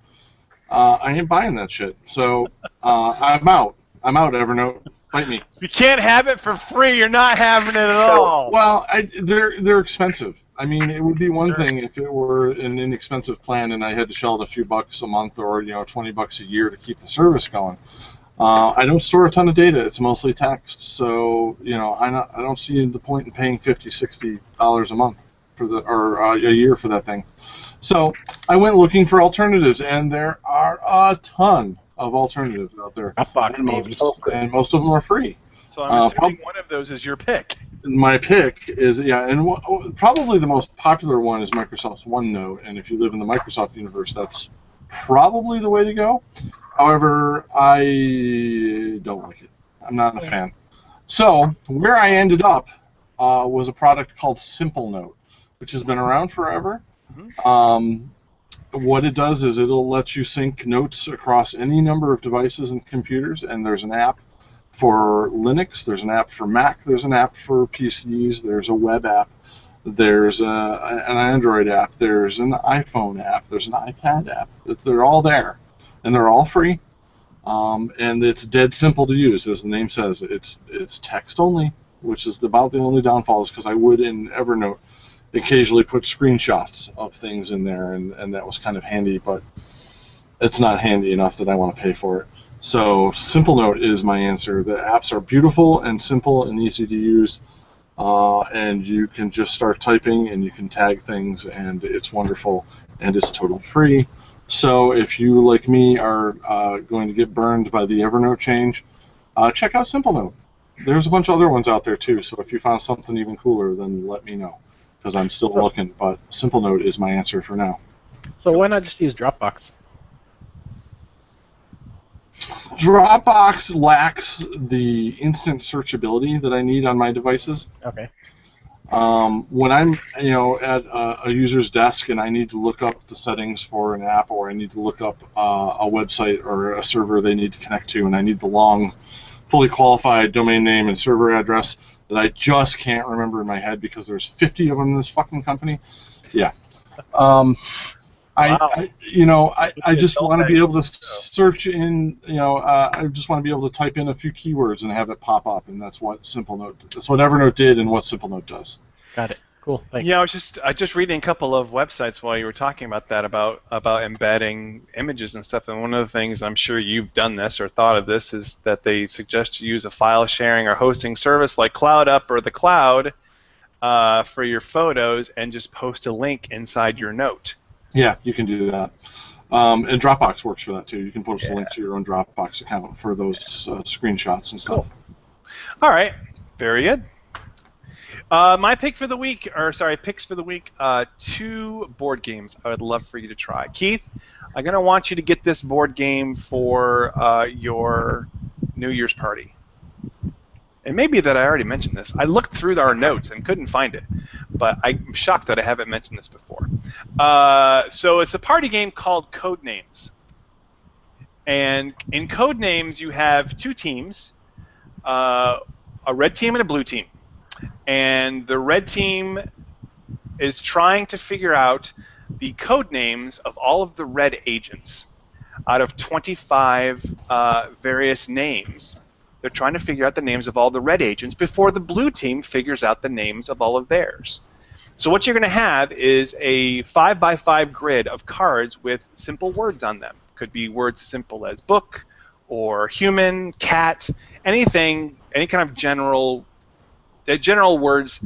I ain't buying that shit. So I'm out. I'm out, Evernote. Bite me. If you can't have it for free, you're not having it at all. Well, they're expensive. I mean, it would be one thing if it were an inexpensive plan and I had to shell out a few bucks a month or $20 a year to keep the service going. I don't store a ton of data. It's mostly text, so I don't see the point in paying $50-$60 a month or a year for that thing. So I went looking for alternatives, and there are a ton of alternatives out there. And most of them are free. So I'm assuming one of those is your pick. My pick is, and probably the most popular one is Microsoft's OneNote, and if you live in the Microsoft universe, that's probably the way to go. However, I don't like it. I'm not a fan. So where I ended up was a product called SimpleNote, which has been around forever. What it does is it'll let you sync notes across any number of devices and computers, and there's an app for Linux, there's an app for Mac, there's an app for PCs, there's a web app, there's an Android app, there's an iPhone app, there's an iPad app. They're all there, and they're all free, and it's dead simple to use, as the name says. It's text only, which is about the only downfall, is because I would in Evernote occasionally put screenshots of things in there, and that was kind of handy, but it's not handy enough that I want to pay for it. So SimpleNote is my answer. The apps are beautiful and simple and easy to use, and you can just start typing and you can tag things, and it's wonderful, and it's totally free. So if you, like me, are going to get burned by the Evernote change, check out SimpleNote. There's a bunch of other ones out there too, so if you found something even cooler, then let me know, because I'm still looking, but SimpleNote is my answer for now. So why not just use Dropbox? Dropbox lacks the instant searchability that I need on my devices. Okay. When I'm, at a user's desk and I need to look up the settings for an app, or I need to look up a website or a server they need to connect to, and I need the long, fully qualified domain name and server address that I just can't remember in my head because there's 50 of them in this fucking company. Yeah. I just want to be able to search in, I just want to be able to type in a few keywords and have it pop up, and that's what that's what Evernote did and what SimpleNote does. Got it. Cool. Thanks. Yeah, I was just reading a couple of websites while you were talking about that, about embedding images and stuff, and one of the things, I'm sure you've done this or thought of this, is that they suggest you use a file sharing or hosting service like CloudUp or the cloud for your photos, and just post a link inside your note. Yeah, you can do that. And Dropbox works for that too. You can post a link to your own Dropbox account for those screenshots and stuff. Cool. All right, very good. My picks for the week, 2 board games I would love for you to try. Keith, I'm going to want you to get this board game for your New Year's party. It may be that I already mentioned this. I looked through our notes and couldn't find it, but I'm shocked that I haven't mentioned this before. So it's a party game called Codenames. And in Codenames, you have 2 teams, a red team and a blue team. And the red team is trying to figure out the code names of all of the red agents. Out of 25 various names, they're trying to figure out the names of all the red agents before the blue team figures out the names of all of theirs. So what you're going to have is a 5x5 grid of cards with simple words on them. Could be words as simple as book or human, cat, anything, any kind of general words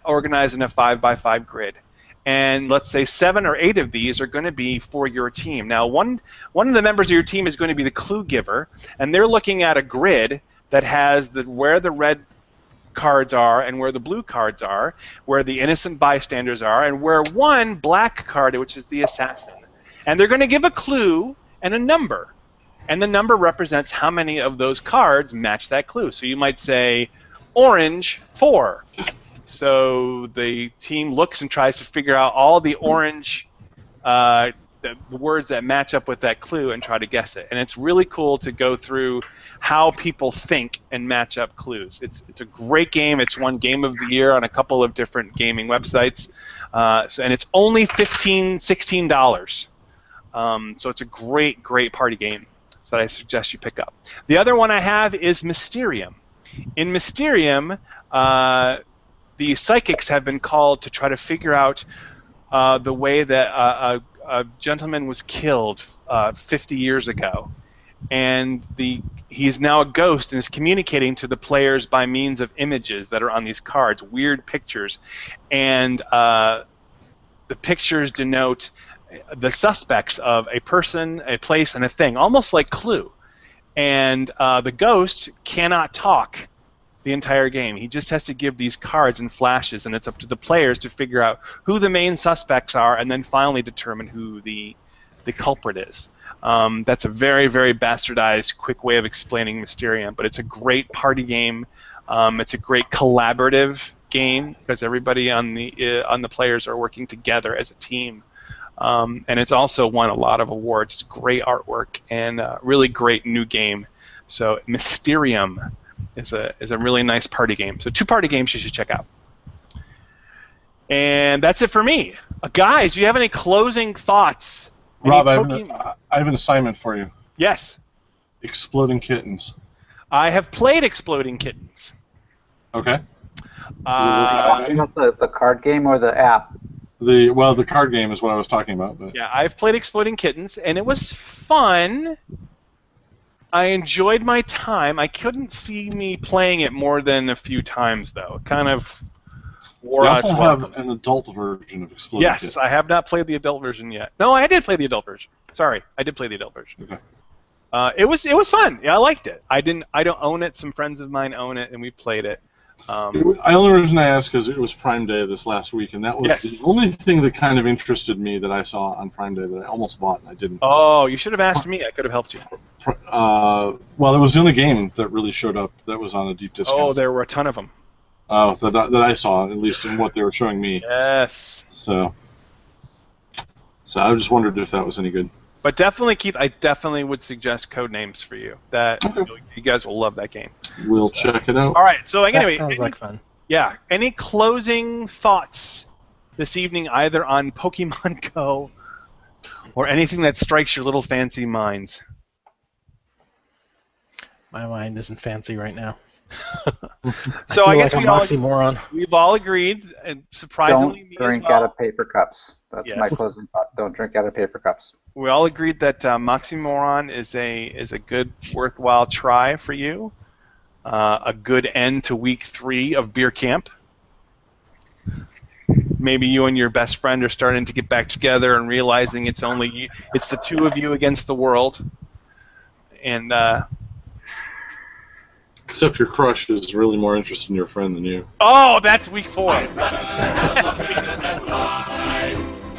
organized in a 5x5 grid. and let's say 7 or 8 of these are going to be for your team. Now, one of the members of your team is going to be the clue giver, and they're looking at a grid that has where the red cards are and where the blue cards are, where the innocent bystanders are, and where one black card, which is the assassin. And they're going to give a clue and a number. And the number represents how many of those cards match that clue. So you might say, orange 4. So the team looks and tries to figure out all the orange the words that match up with that clue and try to guess it. And it's really cool to go through how people think and match up clues. It's a great game. It's won Game of the Year on a couple of different gaming websites. And it's only $15, $16. So it's a great, great party game that I suggest you pick up. The other one I have is Mysterium. In Mysterium, the psychics have been called to try to figure out the way that a gentleman was killed 50 years ago. And he's now a ghost and is communicating to the players by means of images that are on these cards, weird pictures. And the pictures denote the suspects of a person, a place, and a thing, almost like Clue. And the ghost cannot talk the entire game. He just has to give these cards and flashes, and it's up to the players to figure out who the main suspects are and then finally determine who the culprit is. That's a very, very bastardized, quick way of explaining Mysterium, but it's a great party game. It's a great collaborative game because everybody on the players are working together as a team. And it's also won a lot of awards. It's great artwork and a really great new game. So Mysterium is a really nice party game. So 2 party games you should check out. And that's it for me. Guys, do you have any closing thoughts? Rob, I have an assignment for you. Yes. Exploding Kittens. I have played Exploding Kittens. Okay. Talking about the card game or the app? The card game is what I was talking about. But. Yeah, I've played Exploding Kittens, and it was fun. I enjoyed my time. I couldn't see me playing it more than a few times, though. It kind of wore out. You also have an adult version of Exploding Kittens. Yes, I have not played the adult version yet. No, I did play the adult version. Sorry, I did play the adult version. Okay. It was fun. Yeah, I liked it. I don't own it. Some friends of mine own it, and we played it. The only reason I asked because it was Prime Day this last week, and that was the only thing that kind of interested me that I saw on Prime Day that I almost bought and I didn't. Oh, you should have asked me. I could have helped you. Well, it was the only game that really showed up that was on a deep discount. Oh, there were a ton of them. Oh, that I saw, at least in what they were showing me. Yes. So I just wondered if that was any good. But definitely, Keith, I definitely would suggest Codenames for you. You guys will love that game. We'll check it out. All right. So anyway, That sounds like fun. Yeah. Any closing thoughts this evening, either on Pokemon Go or anything that strikes your little fancy minds? My mind isn't fancy right now. So I guess like we've all agreed, and surprisingly, Don't drink out of paper cups. That's my closing thought. Don't drink out of paper cups. We all agreed that Moxee-Moron is a good, worthwhile try for you. A good end to week 3 of beer camp. Maybe you and your best friend are starting to get back together and realizing it's the 2 of you against the world. And except your crush is really more interested in your friend than you. Oh, that's week 4.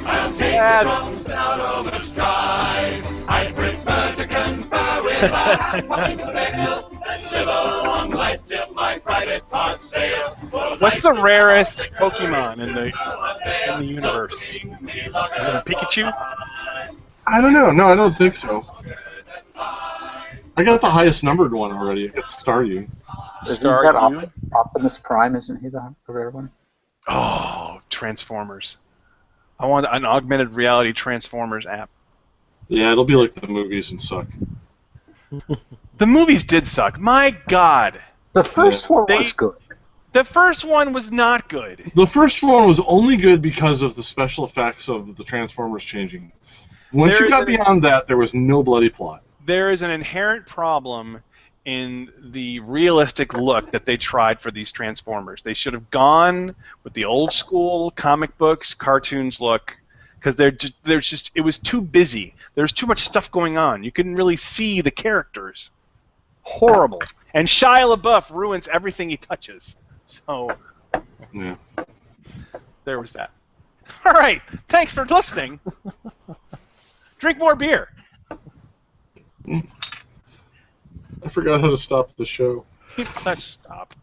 I'll take a strong stout over strife. I prefer to confer with a half pint of ale and live a long life till my private parts fail. What's the rarest Pokemon in the universe? Pikachu? I don't know. No, I don't think so. I got the highest numbered one already. I got Staryu. Isn't that Optimus Prime? Isn't he the rare one? Oh, Transformers. I want an augmented reality Transformers app. Yeah, it'll be like the movies and suck. The movies did suck. My God. The first one was good. The first one was not good. The first one was only good because of the special effects of the Transformers changing. Once you got beyond that, there was no bloody plot. There is an inherent problem in the realistic look that they tried for these Transformers. They should have gone with the old school comic books, cartoons look, because it was too busy. There's too much stuff going on. You couldn't really see the characters. Horrible. And Shia LaBeouf ruins everything he touches. So Yeah. there was that. All right. Thanks for listening. Drink more beer. I forgot how to stop the show. Let's stop.